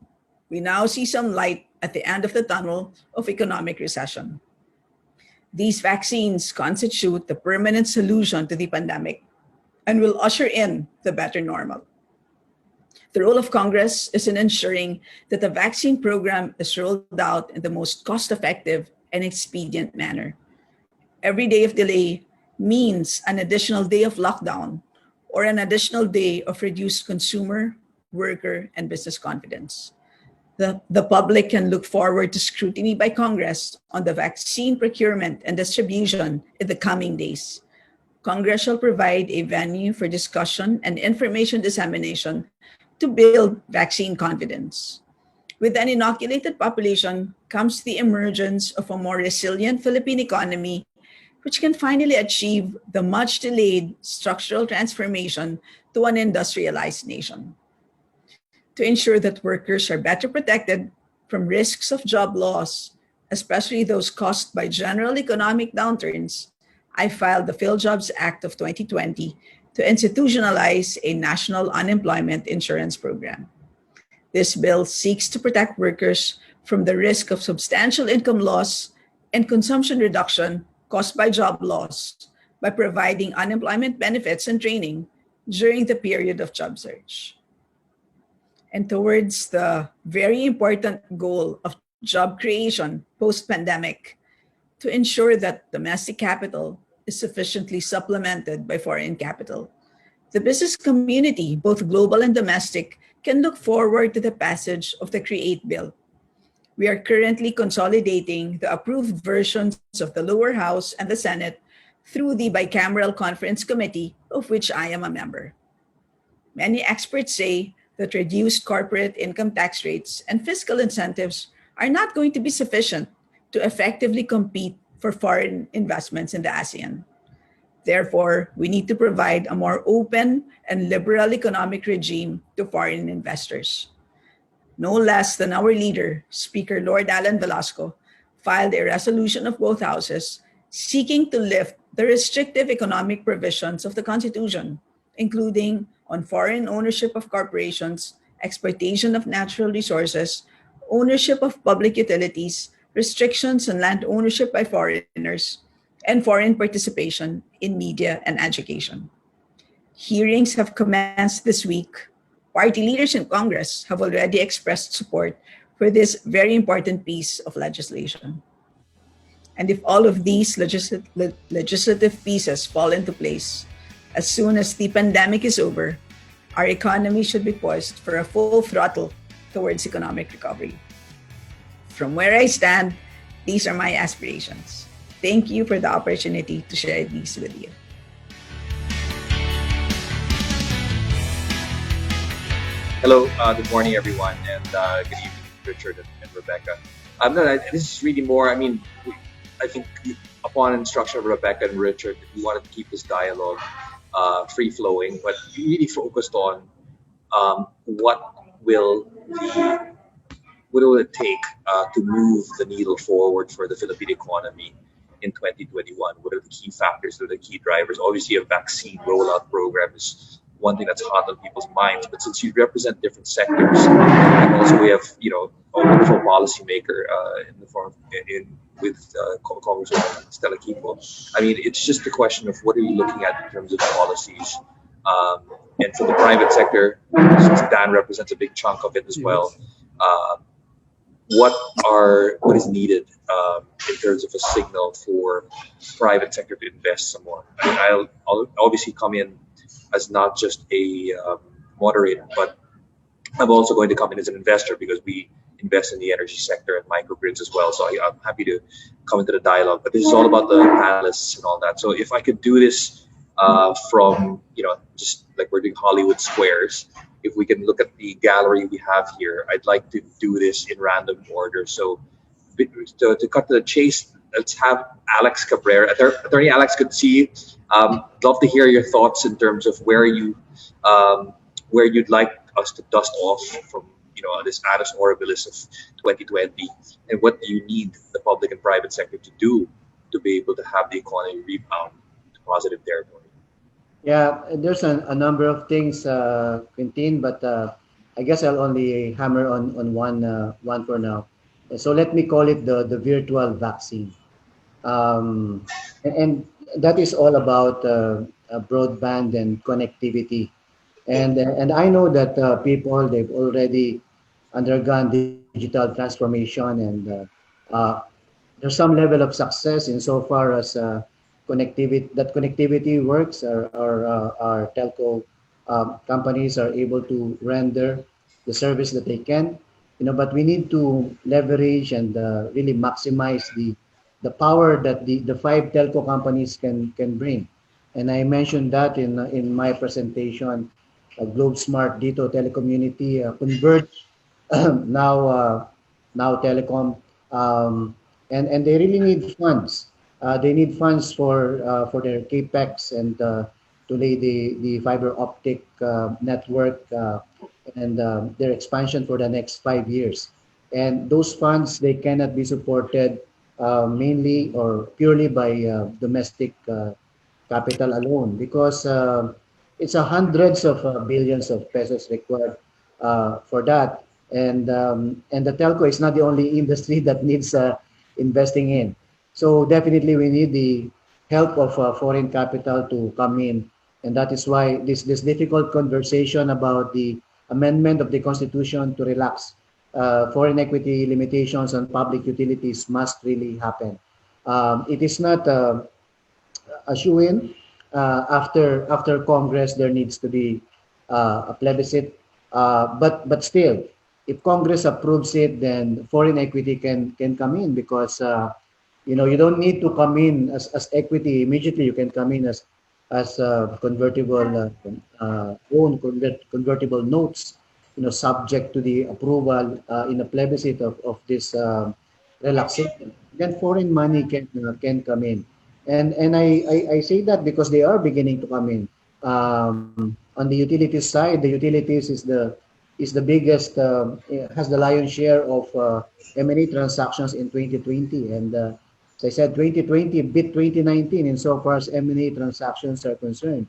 we now see some light at the end of the tunnel of economic recession. These vaccines constitute the permanent solution to the pandemic and will usher in the better normal. The role of Congress is in ensuring that the vaccine program is rolled out in the most cost-effective and expedient manner. Every day of delay means an additional day of lockdown or an additional day of reduced consumer, worker, and business confidence. The public can look forward to scrutiny by Congress on the vaccine procurement and distribution in the coming days. Congress shall provide a venue for discussion and information dissemination to build vaccine confidence. With an inoculated population comes the emergence of a more resilient Philippine economy, which can finally achieve the much-delayed structural transformation to an industrialized nation. To ensure that workers are better protected from risks of job loss, especially those caused by general economic downturns, I filed the PhilJobs Act of 2020 to institutionalize a national unemployment insurance program. This bill seeks to protect workers from the risk of substantial income loss and consumption reduction caused by job loss by providing unemployment benefits and training during the period of job search. And towards the very important goal of job creation post-pandemic, to ensure that domestic capital is sufficiently supplemented by foreign capital, the business community, both global and domestic, can look forward to the passage of the CREATE Bill. We are currently consolidating the approved versions of the lower house and the Senate through the bicameral conference committee, of which I am a member. Many experts say that reduced corporate income tax rates and fiscal incentives are not going to be sufficient to effectively compete for foreign investments in the ASEAN. Therefore, we need to provide a more open and liberal economic regime to foreign investors. No less than our leader, Speaker Lord Alan Velasco, filed a resolution of both houses seeking to lift the restrictive economic provisions of the Constitution, including on foreign ownership of corporations, exploitation of natural resources, ownership of public utilities, restrictions on land ownership by foreigners, and foreign participation in media and education. Hearings have commenced this week. Party leaders in Congress have already expressed support for this very important piece of legislation. And if all of these legislative pieces fall into place, as soon as the pandemic is over, our economy should be poised for a full throttle towards economic recovery. From where I stand, these are my aspirations. Thank you for the opportunity to share these with you. Hello, good morning, everyone, and good evening, Richard and Rebecca. This is really more, I think upon instruction of Rebecca and Richard, we wanted to keep this dialogue free-flowing, but we really focused on what will what will it take to move the needle forward for the Philippine economy in 2021? What are the key factors? What are the key drivers? Obviously, a vaccine rollout program is one thing that's hot on people's minds. But since you represent different sectors, and also we have a wonderful policymaker in the form with Congresswoman Stella Quipo. I mean, it's just a question of what are you looking at in terms of policies. And for the private sector, since Dan represents a big chunk of it as well, what is needed in terms of a signal for private sector to invest some more? I mean, I'll obviously come in as not just a moderator, but I'm also going to come in as an investor because we invest in the energy sector and microgrids as well. So I'm happy to come into the dialogue. But this is all about the panelists and all that. So if I could do this from, just like we're doing Hollywood Squares, if we can look at the gallery we have here, I'd like to do this in random order. So to cut to the chase, let's have Alex Cabrera. Attorney Alex, good to see you. Love to hear your thoughts in terms of where you'd like us to dust off from this annus horribilis of 2020, and what do you need the public and private sector to do to be able to have the economy rebound to positive territory? Yeah, there's a number of things, Quintin, but I guess I'll only hammer on one for now. So let me call it the virtual vaccine. And that is all about broadband and connectivity. And I know that people, they've already undergone digital transformation, and there's some level of success insofar as connectivity works. Our telco companies are able to render the service that they can, but we need to leverage and really maximize the power that the five telco companies can bring. And I mentioned that in my presentation. Globe Smart, Dito, Telecommunity, Converge, now Telecom, and they really need funds. They need funds for their capex and to lay the fiber optic network and their expansion for the next 5 years. And those funds, they cannot be supported mainly or purely by domestic capital alone, because it's hundreds of billions of pesos required for that. And the telco is not the only industry that needs investing in. So definitely we need the help of foreign capital to come in. And that is why this difficult conversation about the amendment of the Constitution to relax foreign equity limitations on public utilities must really happen. It is not a shoo-in. After Congress, there needs to be a plebiscite. But still, if Congress approves it, then foreign equity can come in, because you don't need to come in as equity immediately. You can come in as convertible convertible notes, subject to the approval in a plebiscite of this relaxation. Then foreign money can come in. And I say that because they are beginning to come in. On the utilities side, the utilities is the biggest, has the lion's share of M&A transactions in 2020. And as I said, 2020 beat 2019 insofar as M&A transactions are concerned.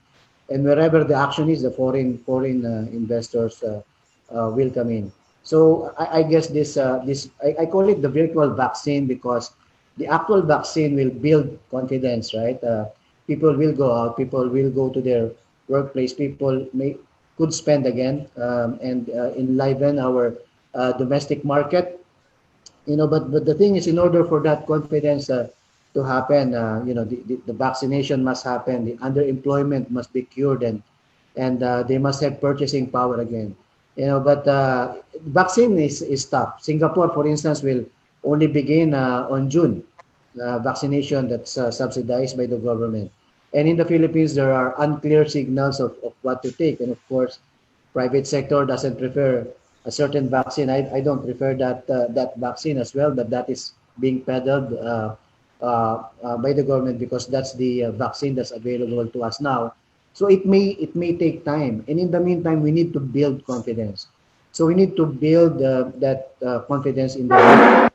And wherever the action is, the foreign investors will come in. So I guess I call it the virtual vaccine, because the actual vaccine will build confidence, right? People will go out, people will go to their workplace, people could spend again and enliven our domestic market. But the thing is, in order for that confidence to happen, the vaccination must happen, the underemployment must be cured, and they must have purchasing power again. But vaccine is tough. Singapore, for instance, will only begin on June, vaccination that's subsidized by the government. And in the Philippines, there are unclear signals of what to take. And of course, private sector doesn't prefer a certain vaccine. I don't prefer that vaccine as well, but that is being peddled by the government, because that's the vaccine that's available to us now. So it may take time. And in the meantime, we need to build confidence. So we need to build that confidence in the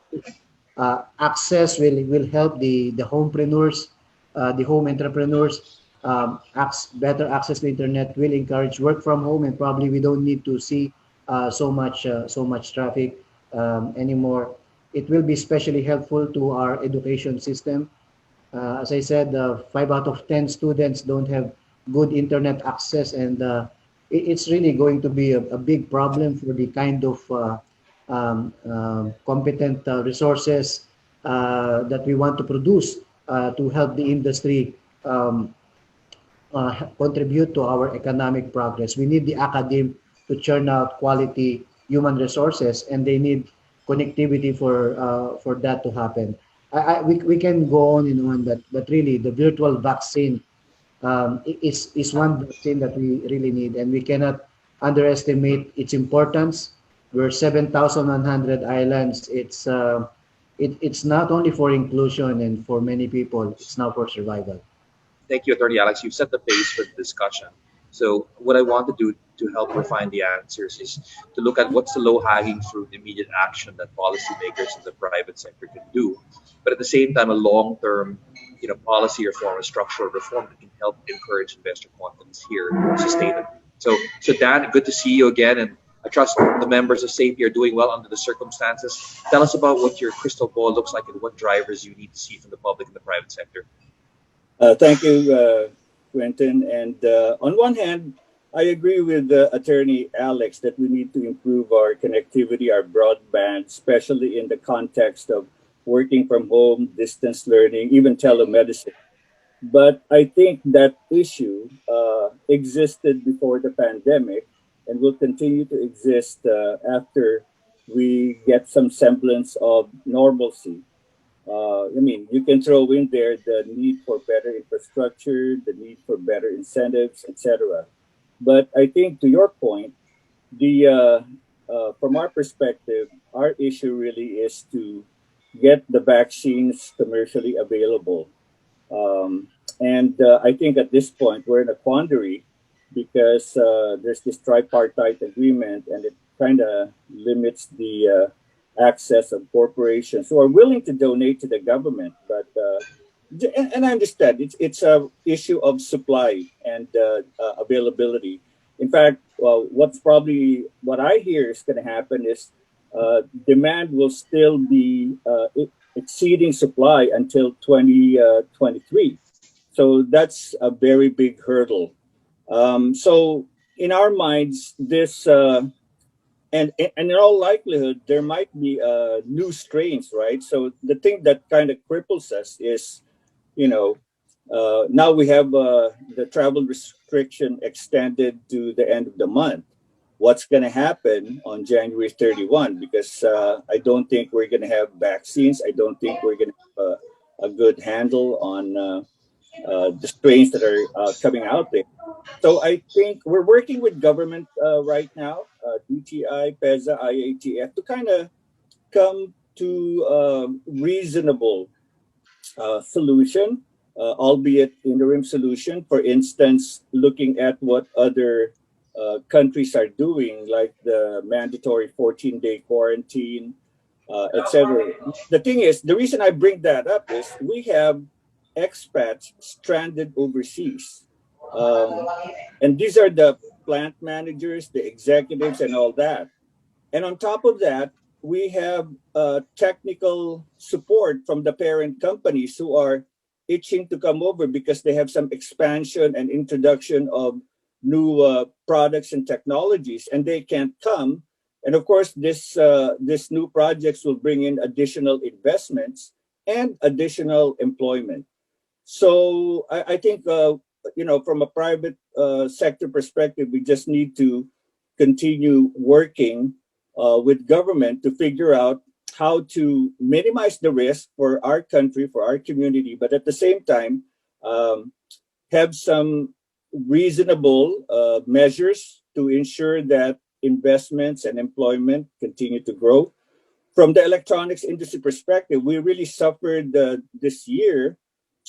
access will help the homepreneurs, the home entrepreneurs. Better access to internet will encourage work from home, and probably we don't need to see so much traffic anymore. It will be especially helpful to our education system. As I said, 5 out of 10 students don't have good internet access, and it's really going to be a big problem for the kind of competent resources that we want to produce to help the industry contribute to our economic progress. We need the academe to churn out quality human resources, and they need connectivity for that to happen. We can go on and on, but really the virtual vaccine is one vaccine that we really need, and we cannot underestimate its importance. We're 7,100 islands. It's not only for inclusion and for many people, it's now for survival. Thank you, Attorney Alex. You've set the pace for the discussion. So what I want to do to help refine the answers is to look at what's the low-hanging fruit, immediate action that policymakers in the private sector can do, but at the same time, a long-term, policy reform and structural reform that can help encourage investor confidence here sustainably. So Dan, good to see you again, and I trust the members of SAPE are doing well under the circumstances. Tell us about what your crystal ball looks like and what drivers you need to see from the public and the private sector. Thank you, Quentin. And on one hand, I agree with Attorney Alex that we need to improve our connectivity, our broadband, especially in the context of working from home, distance learning, even telemedicine. But I think that issue existed before the pandemic and will continue to exist after we get some semblance of normalcy. You can throw in there the need for better infrastructure, the need for better incentives, etc. But I think to your point, from our perspective, our issue really is to get the vaccines commercially available. And I think at this point, we're in a quandary because there's this tripartite agreement, and it kind of limits the access of corporations who are willing to donate to the government. But and I understand it's a issue of supply and availability. In fact, what I hear is going to happen is demand will still be exceeding supply until 2023. So that's a very big hurdle. So in our minds, this and in all likelihood, there might be new strains, right? So the thing that kind of cripples us is, now we have the travel restriction extended to the end of the month. What's going to happen on January 31? Because I don't think we're going to have vaccines. I don't think we're going to have a good handle on the strains that are coming out there. So I think we're working with government right now, DTI, PEZA, IATF, to kind of come to a reasonable solution, albeit interim solution. For instance, looking at what other countries are doing, like the mandatory 14-day quarantine, etc. The thing is, the reason I bring that up is we have expats stranded overseas. And these are the plant managers, the executives, and all that. And on top of that, we have technical support from the parent companies who are itching to come over because they have some expansion and introduction of new products and technologies, and they can't come. And of course, this new projects will bring in additional investments and additional employment. So I think from a private sector perspective, we just need to continue working with government to figure out how to minimize the risk for our country, for our community, but at the same time, have some reasonable measures to ensure that investments and employment continue to grow. From the electronics industry perspective, we really suffered this year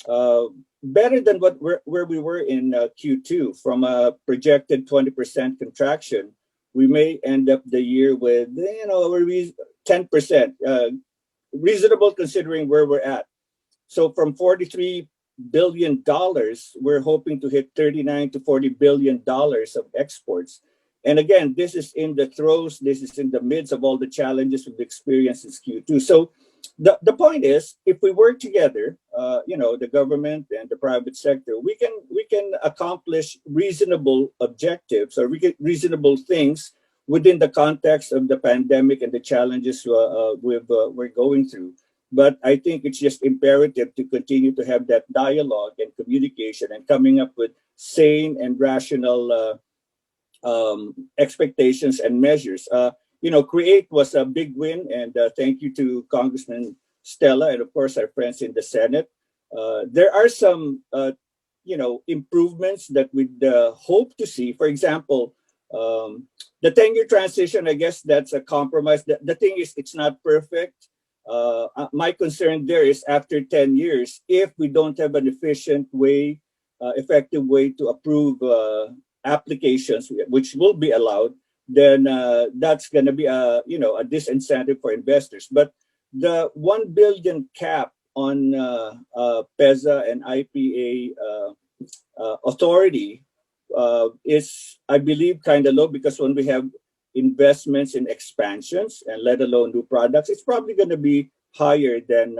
better than where we were in Q2, from a projected 20% contraction. we may end up the year with, 10%, reasonable considering where we're at. So from $43 billion, we're hoping to hit $39 to $40 billion of exports. And again, this is in the throes, this is in the midst of all the challenges we've experienced in Q2. So the point is, if we work together, the government and the private sector, we can accomplish reasonable objectives or reasonable things within the context of the pandemic and the challenges we're going through. But I think it's just imperative to continue to have that dialogue and communication and coming up with sane and rational expectations and measures. Create was a big win, and thank you to Congressman Stella and of course our friends in the Senate. There are some, improvements that we'd hope to see. For example, the 10-year transition, I guess that's a compromise. The thing is, it's not perfect. My concern there is after 10 years, if we don't have an efficient way, effective way to approve applications, which will be allowed, then that's going to be a disincentive for investors. But the 1 billion cap on PEZA and IPA authority is, I believe, kind of low, because when we have investments in expansions and let alone new products, it's probably going to be higher than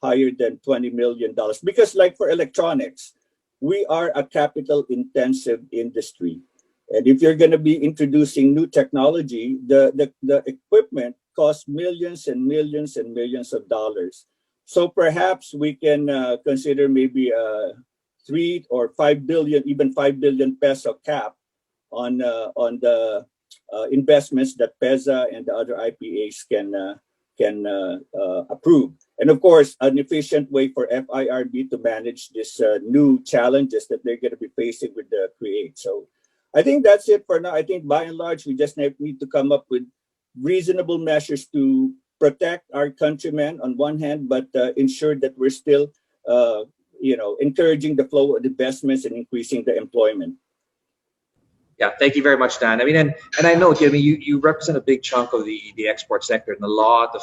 $20 million. Because like for electronics, we are a capital intensive industry. And if you're going to be introducing new technology, the equipment costs millions and millions and millions of dollars. So perhaps we can consider maybe a 3 or 5 billion, even 5 billion peso cap on the investments that PEZA and the other IPAs can approve. And of course, an efficient way for FIRB to manage this new challenges that they're going to be facing with the CREATE. So I think that's it for now. I think by and large, we just need to come up with reasonable measures to protect our countrymen on one hand, but ensure that we're still, encouraging the flow of investments and increasing the employment. Yeah, thank you very much, Dan. I mean, and I know, you represent a big chunk of the export sector, and a lot of,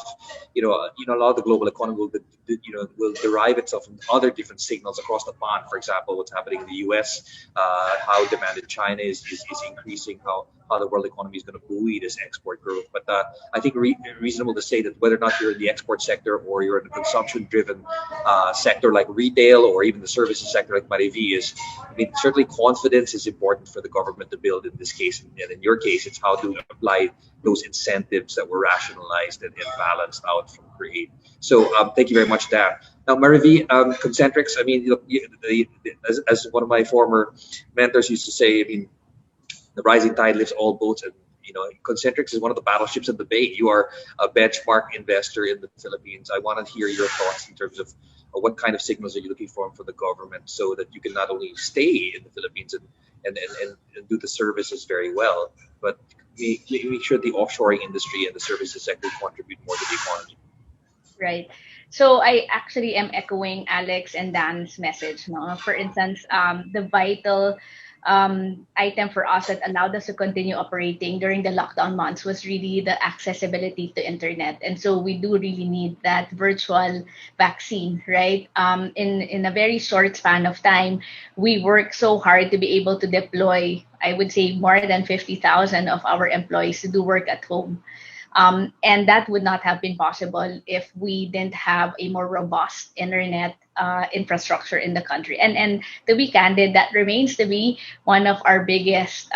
a lot of the global economy will derive itself from other different signals across the pond. For example, what's happening in the U.S., how demand in China is increasing, how the world economy is going to buoy this export growth. But I think reasonable to say that whether or not you're in the export sector or you're in a consumption-driven sector like retail or even the services sector like Mariví is, I mean, certainly confidence is important for the government to build in this case. And in your case, it's how to apply those incentives that were rationalized and balanced out from CREATE. So thank you very much, Dan. Now, Mariví, Concentrix, I mean, as one of my former mentors used to say, I mean, the rising tide lifts all boats, and Concentrix is one of the battleships in the bay. You are a benchmark investor in the Philippines. I want to hear your thoughts in terms of what kind of signals are you looking for from the government so that you can not only stay in the Philippines and do the services very well, but make sure the offshoring industry and the services sector contribute more to the economy. Right. So I actually am echoing Alex and Dan's message. No? For instance, the vital item for us that allowed us to continue operating during the lockdown months was really the accessibility to internet. And so we do really need that virtual vaccine, right? In a very short span of time, we worked so hard to be able to deploy, I would say, more than 50,000 of our employees to do work at home. And that would not have been possible if we didn't have a more robust internet infrastructure in the country. And to be candid, that remains to be one of our biggest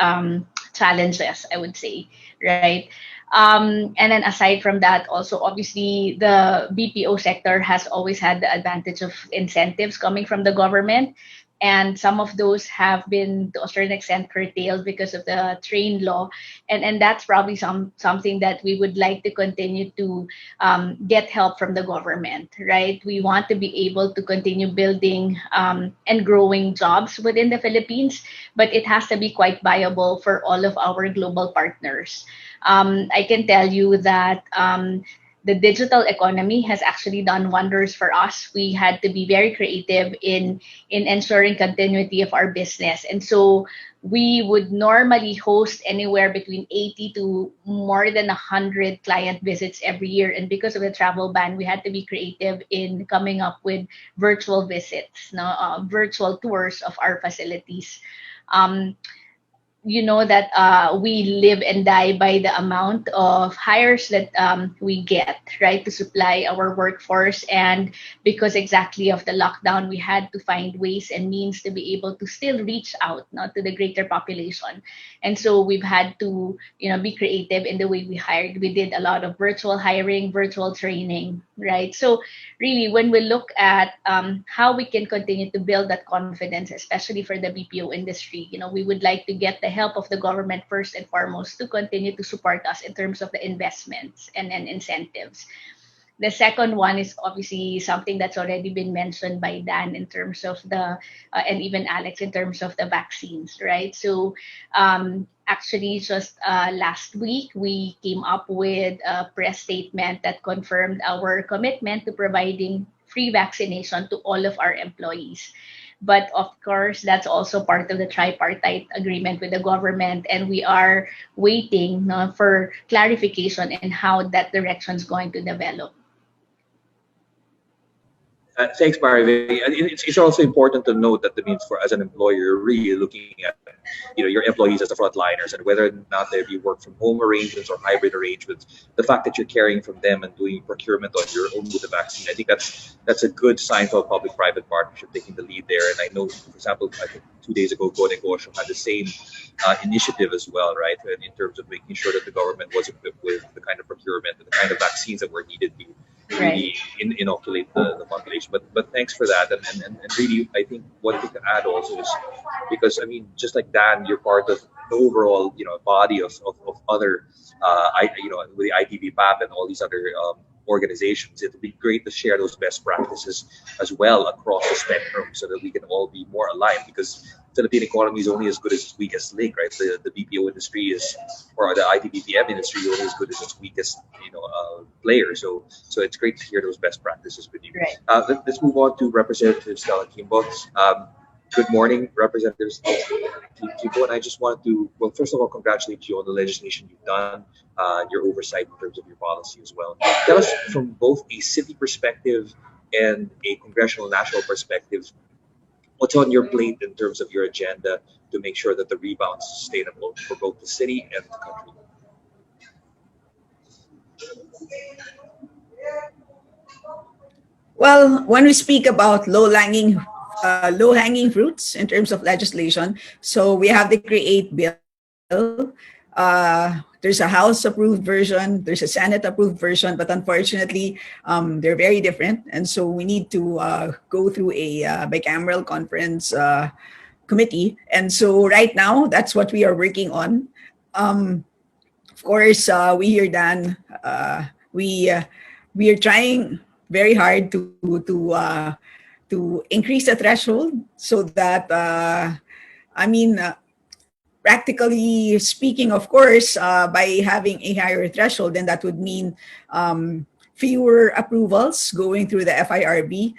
challenges, I would say, right? And then aside from that, also, obviously, the BPO sector has always had the advantage of incentives coming from the government. And some of those have been, to a certain extent, curtailed because of the train law. And that's probably something that we would like to continue to get help from the government, right? We want to be able to continue building and growing jobs within the Philippines, but it has to be quite viable for all of our global partners. I can tell you that the digital economy has actually done wonders for us. We had to be very creative in ensuring continuity of our business. And so we would normally host anywhere between 80 to more than 100 client visits every year. And because of the travel ban, we had to be creative in coming up with virtual visits, no, virtual tours of our facilities. Um, you know that we live and die by the amount of hires that we get, right, to supply our workforce. And because exactly of the lockdown, we had to find ways and means to be able to still reach out, not to the greater population. And so we've had to, be creative in the way we hired. We did a lot of virtual hiring, virtual training, right? So really, when we look at how we can continue to build that confidence, especially for the BPO industry, we would like to get the help of the government first and foremost to continue to support us in terms of the investments and incentives. The second one is obviously something that's already been mentioned by Dan in terms of and even Alex in terms of the vaccines, right? So actually just last week, we came up with a press statement that confirmed our commitment to providing free vaccination to all of our employees. But of course, that's also part of the tripartite agreement with the government, and we are waiting for clarification in how that direction is going to develop. Thanks, Marvin. And it's also important to note that as an employer, you're really looking at your employees as the frontliners, and whether or not they be work from home arrangements or hybrid arrangements, the fact that you're caring from them and doing procurement on your own with the vaccine, I think that's a good sign for a public-private partnership taking the lead there. And I know, for example, I think 2 days ago, 𝓡𝓮𝓬𝓻 had the same initiative as well, right? And in terms of making sure that the government was equipped with the kind of procurement and the kind of vaccines that were needed to really inoculate the population. But thanks for that. And really, I think one thing to add also is, because just like Dan, you're part of the overall body of other with the ITB-PAP and all these other organizations. It would be great to share those best practices as well across the spectrum, so that we can all be more aligned, because Philippine economy is only as good as its weakest link, right? The BPO industry or the IT-BPM industry is only as good as its weakest player. So it's great to hear those best practices with you. Right. Let's move on to Representative Stella Quimbo. Good morning, Representative Quimbo. And I just wanted to, well, first of all, congratulate you on the legislation you've done, your oversight in terms of your policy as well. Tell us, from both a city perspective and a congressional national perspective, what's on your plate in terms of your agenda to make sure that the rebound is sustainable for both the city and the country? Well, when we speak about low-hanging fruits in terms of legislation, so we have the CREATE bill. There's a House-approved version, there's a Senate-approved version, but unfortunately, they're very different. And so we need to go through a bicameral conference committee. And so right now, that's what we are working on. Of course, we here, Dan, we are trying very hard to increase the threshold, so that practically speaking, of course, by having a higher threshold, then that would mean fewer approvals going through the FIRB.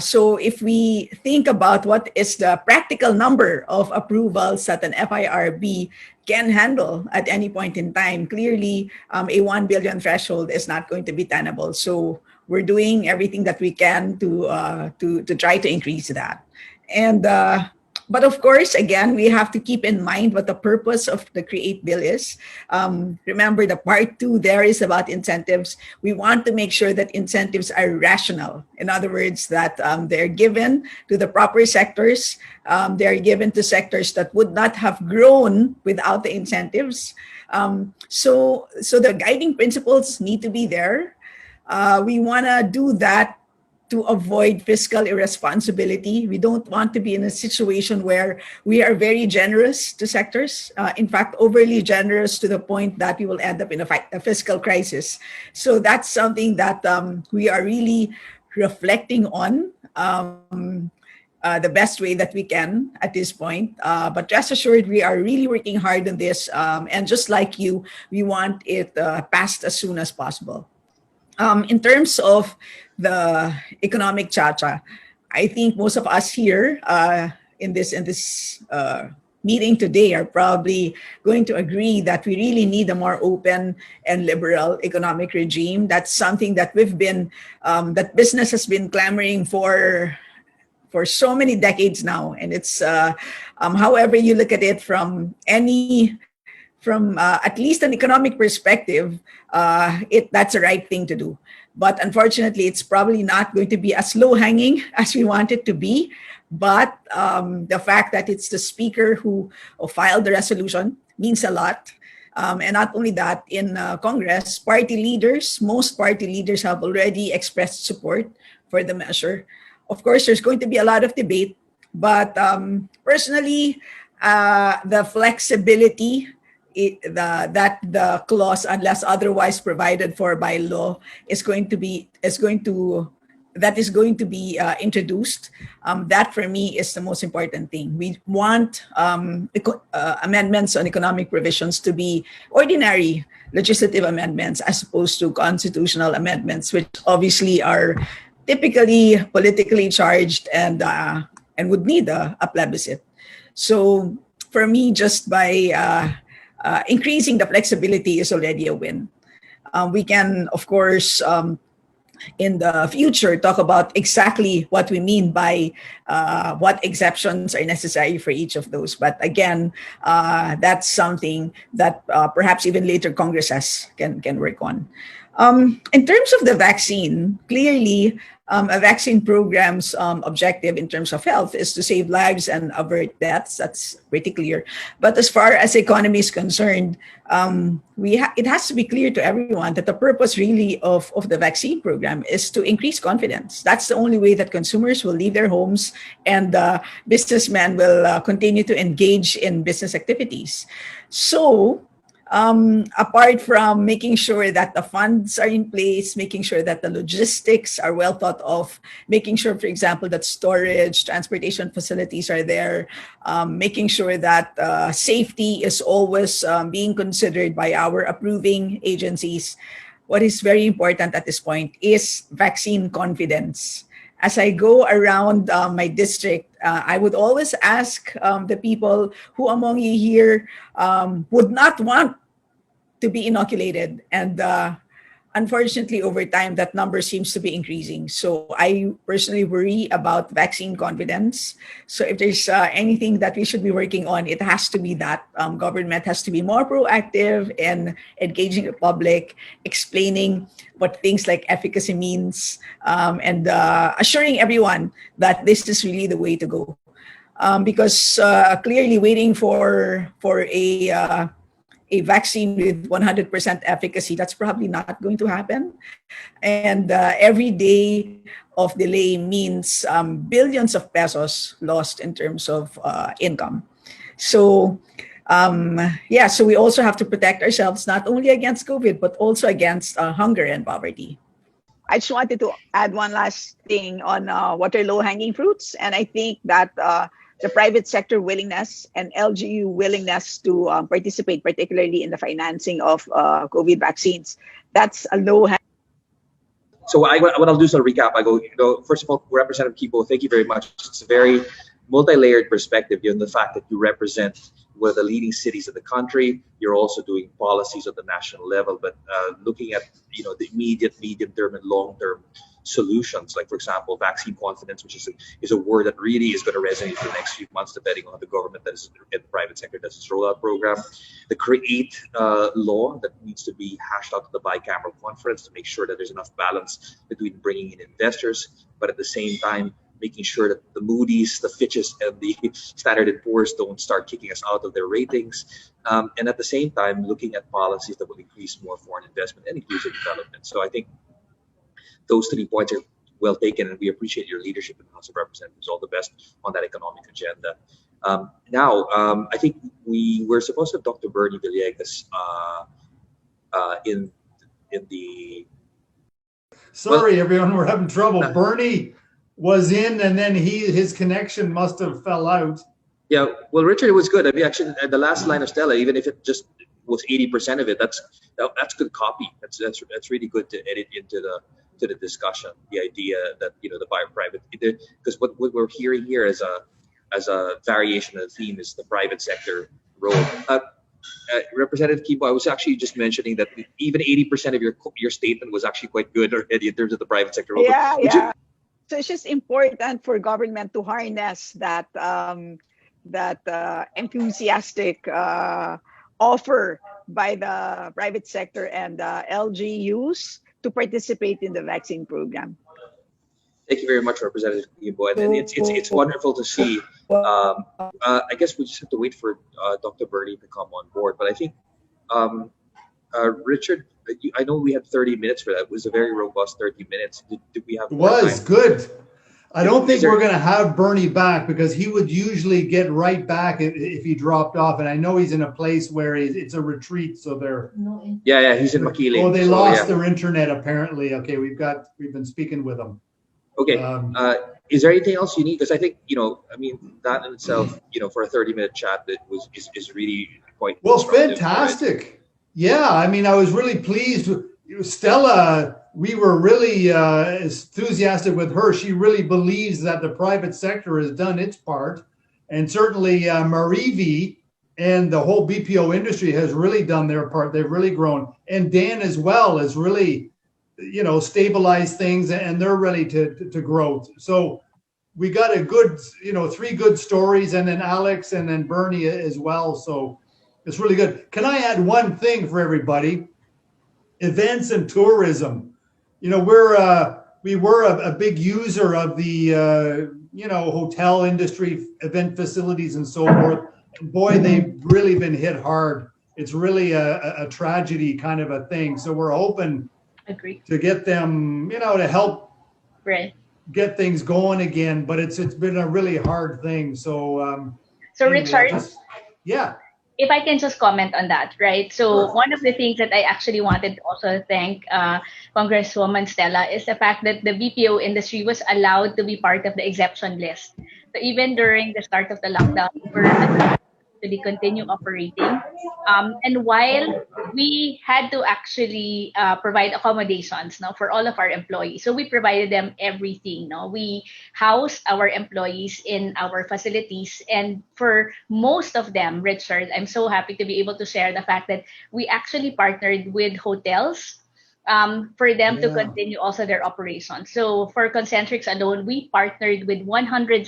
So if we think about what is the practical number of approvals that an FIRB can handle at any point in time, clearly a 1 billion threshold is not going to be tenable. So we're doing everything that we can to try to increase that. And but of course, again, we have to keep in mind what the purpose of the CREATE bill is. Remember, the part 2 there is about incentives. We want to make sure that incentives are rational. In other words, that they're given to the proper sectors. They're given to sectors that would not have grown without the incentives. So the guiding principles need to be there. We want to do that to avoid fiscal irresponsibility. We don't want to be in a situation where we are very generous to sectors, in fact, overly generous to the point that we will end up in a fiscal crisis. So that's something that we are really reflecting on the best way that we can at this point. But rest assured, we are really working hard on this. And just like you, we want it passed as soon as possible. In terms of the economic cha-cha, I think most of us here in this meeting today are probably going to agree that we really need a more open and liberal economic regime. That's something that we've been, that business has been clamoring for so many decades now. And it's, however you look at it from at least an economic perspective, that's the right thing to do. But unfortunately, it's probably not going to be as low-hanging as we want it to be. But the fact that it's the speaker who filed the resolution means a lot. And not only that, in Congress, most party leaders have already expressed support for the measure. Of course, there's going to be a lot of debate, but personally, the flexibility, that the clause, unless otherwise provided for by law, is going to be introduced. That for me is the most important thing. We want amendments on economic provisions to be ordinary legislative amendments as opposed to constitutional amendments, which obviously are typically politically charged and would need a plebiscite. So for me, just by increasing the flexibility is already a win. We can, of course, in the future, talk about exactly what we mean by what exceptions are necessary for each of those. But again, that's something that perhaps even later Congresses can work on. In terms of the vaccine, clearly, a vaccine program's objective in terms of health is to save lives and avert deaths. That's pretty clear. But as far as the economy is concerned, it has to be clear to everyone that the purpose really of the vaccine program is to increase confidence. That's the only way that consumers will leave their homes and businessmen will continue to engage in business activities. So, apart from making sure that the funds are in place, making sure that the logistics are well thought of, making sure, for example, that storage, transportation facilities are there, making sure that safety is always being considered by our approving agencies. What is very important at this point is vaccine confidence. As I go around my district, I would always ask the people who among you here would not want to be inoculated. And unfortunately, over time, that number seems to be increasing. So I personally worry about vaccine confidence. So if there's anything that we should be working on, it has to be that government has to be more proactive in engaging the public, explaining what things like efficacy means, and assuring everyone that this is really the way to go. Because clearly waiting for a vaccine with 100% efficacy, that's probably not going to happen. And every day of delay means billions of pesos lost in terms of income. So, so we also have to protect ourselves, not only against COVID, but also against hunger and poverty. I just wanted to add one last thing on what are low-hanging fruits. And I think that the private sector willingness and LGU willingness to participate, particularly in the financing of COVID vaccines, that's a low-hanging. So what I'll do is I'll recap. I go, first of all, Representative Kibo, thank you very much. It's a very multi-layered perspective, given the fact that you represent one of the leading cities of the country. You're also doing policies at the national level, but looking at the immediate, medium-term, and long-term solutions, like for example, vaccine confidence, which is a word that really is going to resonate for the next few months, depending on how the government and the private sector does its rollout program. The CREATE law that needs to be hashed out at the bicameral conference to make sure that there's enough balance between bringing in investors, but at the same time making sure that the Moody's, the Fitches, and the Standard & Poor's don't start kicking us out of their ratings. And at the same time, looking at policies that will increase more foreign investment and inclusive development. So I think those 3 points are well taken, and we appreciate your leadership in the House of Representatives. All the best on that economic agenda. Now, I think we were supposed to have Dr. Bernie Villegas in the... Sorry, everyone, we're having trouble. Bernie was in, and then his connection must have fell out. Yeah, well, Richard, it was good. I mean, actually, the last line of Stella, even if it just was 80% of it. That's good copy. That's really good to edit into the discussion. The idea that the private, because what we're hearing here as a variation of the theme is the private sector role. Representative Kibo, I was actually just mentioning that even 80% of your statement was actually quite good already in terms of the private sector role. Yeah. So it's just important for government to harness that enthusiastic offer by the private sector and LGUs to participate in the vaccine program. Thank you very much, Representative Kibo, and it's wonderful to see. I guess we just have to wait for Dr. Bernie to come on board, but I think Richard, I know we had 30 minutes for that. It was a very robust 30 minutes. Did we have more time? Good. I don't think we're going to have Bernie back because he would usually get right back if he dropped off. And I know he's in a place where it's a retreat, so they're he's in Makiling. Oh, they lost their internet apparently. Okay, we've been speaking with them. Okay. Is there anything else you need? Because I think that in itself, for a 30-minute chat, that is really quite fantastic. Right? Yeah, I was really pleased with Stella. We were really enthusiastic with her. She really believes that the private sector has done its part, and certainly Marivi and the whole BPO industry has really done their part. They've really grown, and Dan as well has really, stabilized things, and they're ready to grow. So we got a good, 3 good stories, and then Alex, and then Bernie as well. So it's really good. Can I add one thing for everybody? Events and tourism. We were a big user of the hotel industry, event facilities, and so forth. Boy, they've really been hit hard. It's really a tragedy kind of a thing. So we're hoping to get them, to help get things going again. But it's been a really hard thing. So Richard, yeah. If I can just comment on that, right? So one of the things that I actually wanted to also thank Congresswoman Stella is the fact that the BPO industry was allowed to be part of the exemption list. So even during the start of the lockdown, we were allowed to continue operating. And while we had to actually provide accommodations for all of our employees, so we provided them everything. We housed our employees in our facilities, and for most of them, Richard, I'm so happy to be able to share the fact that we actually partnered with hotels for them to continue also their operations. So for Concentrix alone, we partnered with 117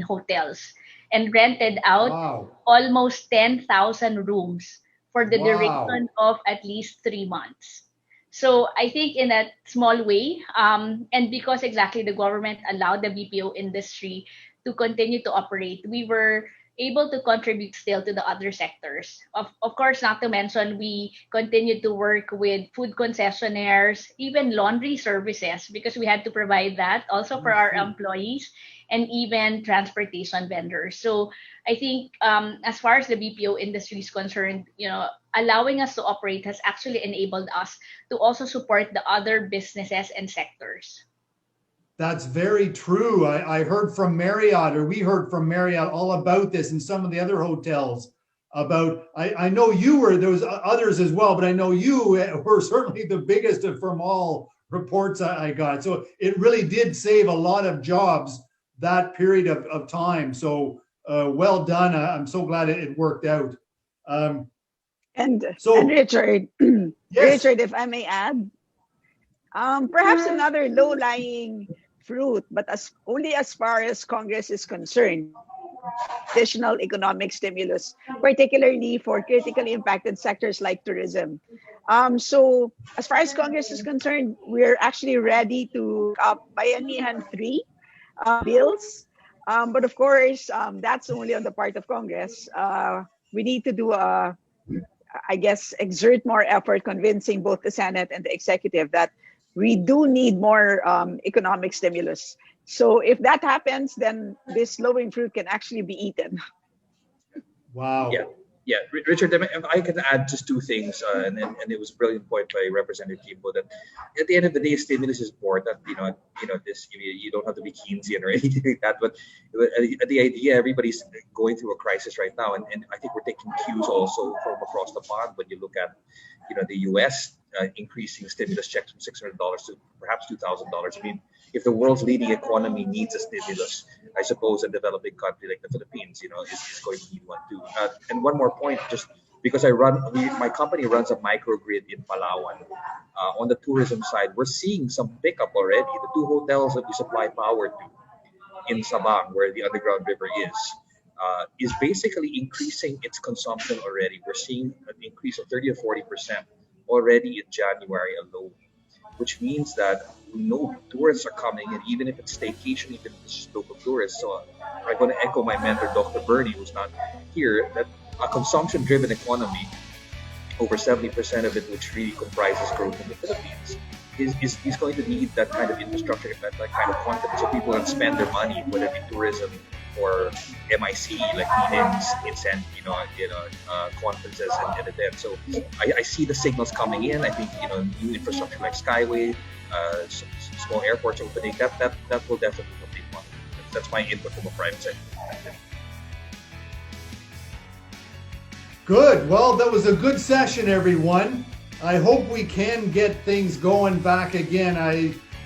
hotels and rented out almost 10,000 rooms for the duration of at least 3 months. So I think in that small way, and because exactly the government allowed the BPO industry to continue to operate, we were able to contribute still to the other sectors. Of course, not to mention, we continued to work with food concessionaires, even laundry services, because we had to provide that also for our employees, and even transportation vendors. So I think as far as the BPO industry is concerned, allowing us to operate has actually enabled us to also support the other businesses and sectors. That's very true. I heard from Marriott, or we heard from Marriott all about this, and some of the other hotels about, I know you were, there was others as well, but I know you were certainly the biggest from all reports I got. So it really did save a lot of jobs that period of time. So well done. I'm so glad it worked out. And Richard, Richard, if I may add, perhaps another low-lying fruit, but only as far as Congress is concerned, additional economic stimulus, particularly for critically impacted sectors like tourism. So as far as Congress is concerned, we're actually ready to Bayanihan 3 bills. But of course, that's only on the part of Congress. We need to do exert more effort convincing both the Senate and the executive that we do need more economic stimulus. So if that happens, then this low-hanging fruit can actually be eaten. Wow. Yeah, Richard, if I can add just two things, and it was a brilliant point by Representative Kimbo that at the end of the day, stimulus is important. This you don't have to be Keynesian or anything like that, but the idea everybody's going through a crisis right now, and I think we're taking cues also from across the pond when you look at the U.S. Increasing stimulus checks from $600 to perhaps $2,000. I mean, if the world's leading economy needs a stimulus, I suppose a developing country like the Philippines, is going to need one too. And one more point, just because my company runs a microgrid in Palawan. On the tourism side, we're seeing some pickup already. The two hotels that we supply power to in Sabang, where the underground river is basically increasing its consumption already. We're seeing an increase of 30 to 40% already in January alone, which means that we know tourists are coming, and even if it's staycation, even if it's just local tourists. So I'm going to echo my mentor, Dr. Bernie, who's not here, that a consumption-driven economy, over 70% of it, which really comprises growth in the Philippines, is going to need that kind of infrastructure, that kind of confidence, so people can spend their money, whether it be tourism or MIC, like meetings, conferences and events. So I see the signals coming in. I think new infrastructure like Skyway, small airports opening, that will definitely help the economy. That's my input from a private sector. Good. Well, that was a good session, everyone. I hope we can get things going back again.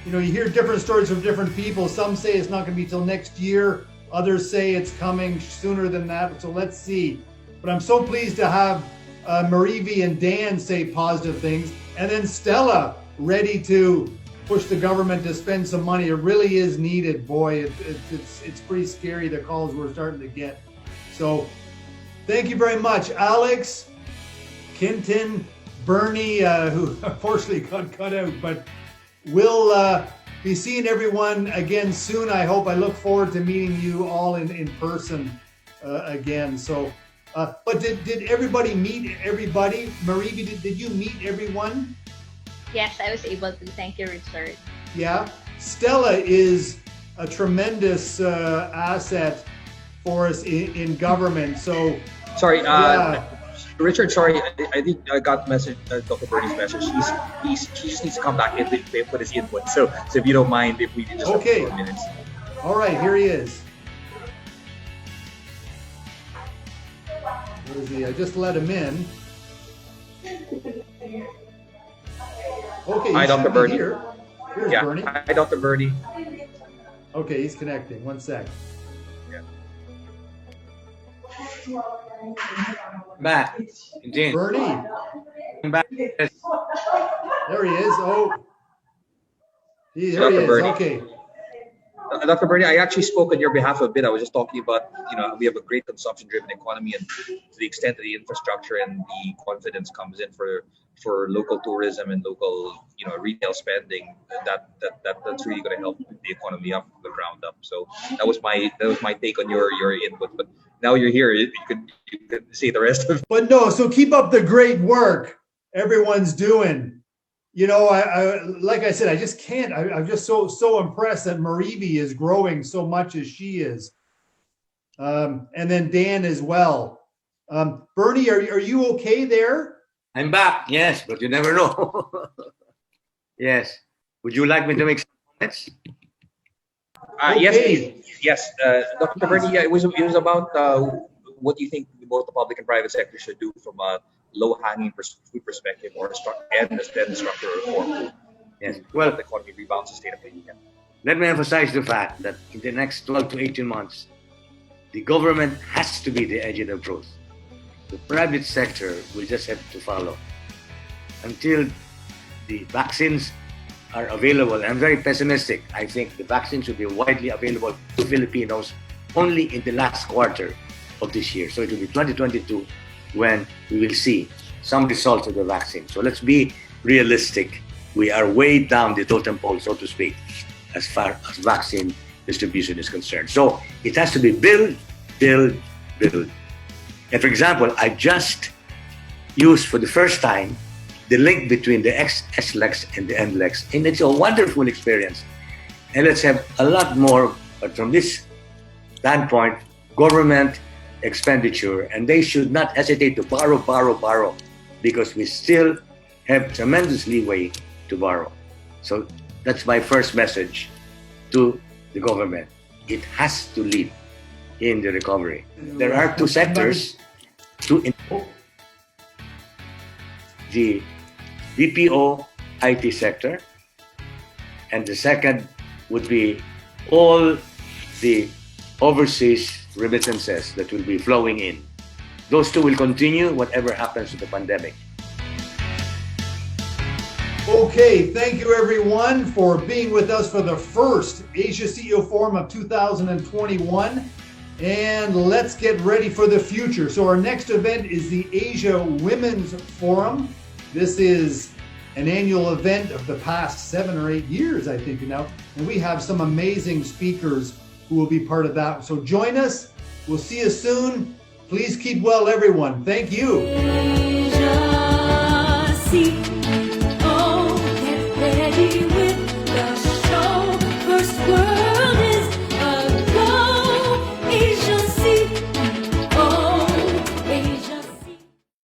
You hear different stories from different people. Some say it's not going to be till next year. Others say it's coming sooner than that. So let's see. But I'm so pleased to have Marivi and Dan say positive things, and then Stella ready to push the government to spend some money. It really is needed. Boy, it's pretty scary, the calls we're starting to get. So thank you very much, Alex, Kintin, Bernie, who unfortunately got cut out, but we'll be seeing everyone again soon, I hope. I look forward to meeting you all in person again. So, but did everybody meet everybody? Marivi, did you meet everyone? Yes, I was able to. Thank you, Richard. Yeah. Stella is a tremendous asset for us in government. So, sorry, Richard, sorry, I think I got message, Dr. Bernie's message. He just needs to come back and put his input. So if you don't mind, if we just have 4 minutes. All right, here he is. Where is he? I just let him in. Okay. Hi, Dr. Bernie. Here's Bernie. Hi, Dr. Bernie. Okay, he's connecting. 1 sec. Back. Indeed. Bernie. Back. There he is. Oh. There he Dr. is. Bernie. Okay. Dr. Bernie, I actually spoke on your behalf a bit. I was just talking about, we have a great consumption-driven economy, and to the extent that the infrastructure and the confidence comes in for local tourism and local, retail spending, that's really going to help the economy up from the ground up. So that was my take on your input. But now you're here, you could say the rest of it. But no, so keep up the great work everyone's doing. I like I said, I just can't. I'm just so impressed that Marivi is growing so much as she is, and then Dan as well. Bernie, are you okay there? I'm back. Yes, but you never know. Yes. Would you like me to make some comments? Yes, please. Yes, Dr. Bernie. It was about what do you think both the public and private sector should do from a low-hanging fruit perspective, or the structural reform. Yes. Well, the economy rebounds sustainably. Yeah. Let me emphasize the fact that in the next 12 to 18 months, the government has to be the agent of growth. The private sector will just have to follow. Until the vaccines are available, I'm very pessimistic. I think the vaccines will be widely available to Filipinos only in the last quarter of this year. So it will be 2022 when we will see some results of the vaccine. So let's be realistic. We are way down the totem pole, so to speak, as far as vaccine distribution is concerned. So it has to be build. And for example, I just used for the first time the link between the SLEX and the NLEX, and it's a wonderful experience. And let's have a lot more, but from this standpoint, government expenditure, and they should not hesitate to borrow, because we still have tremendous leeway to borrow. So that's my first message to the government. It has to lead in the recovery. There are two sectors to the BPO IT sector, and the second would be all the overseas remittances that will be flowing in. Those two will continue whatever happens to the pandemic. Okay, thank you everyone for being with us for the first Asia CEO Forum of 2021. And let's get ready for the future. So our next event is the Asia Women's Forum. This is an annual event of the past 7 or 8 years, I think now. And we have some amazing speakers who will be part of that. So join us. We'll see you soon. Please keep well, everyone. Thank you. Asia,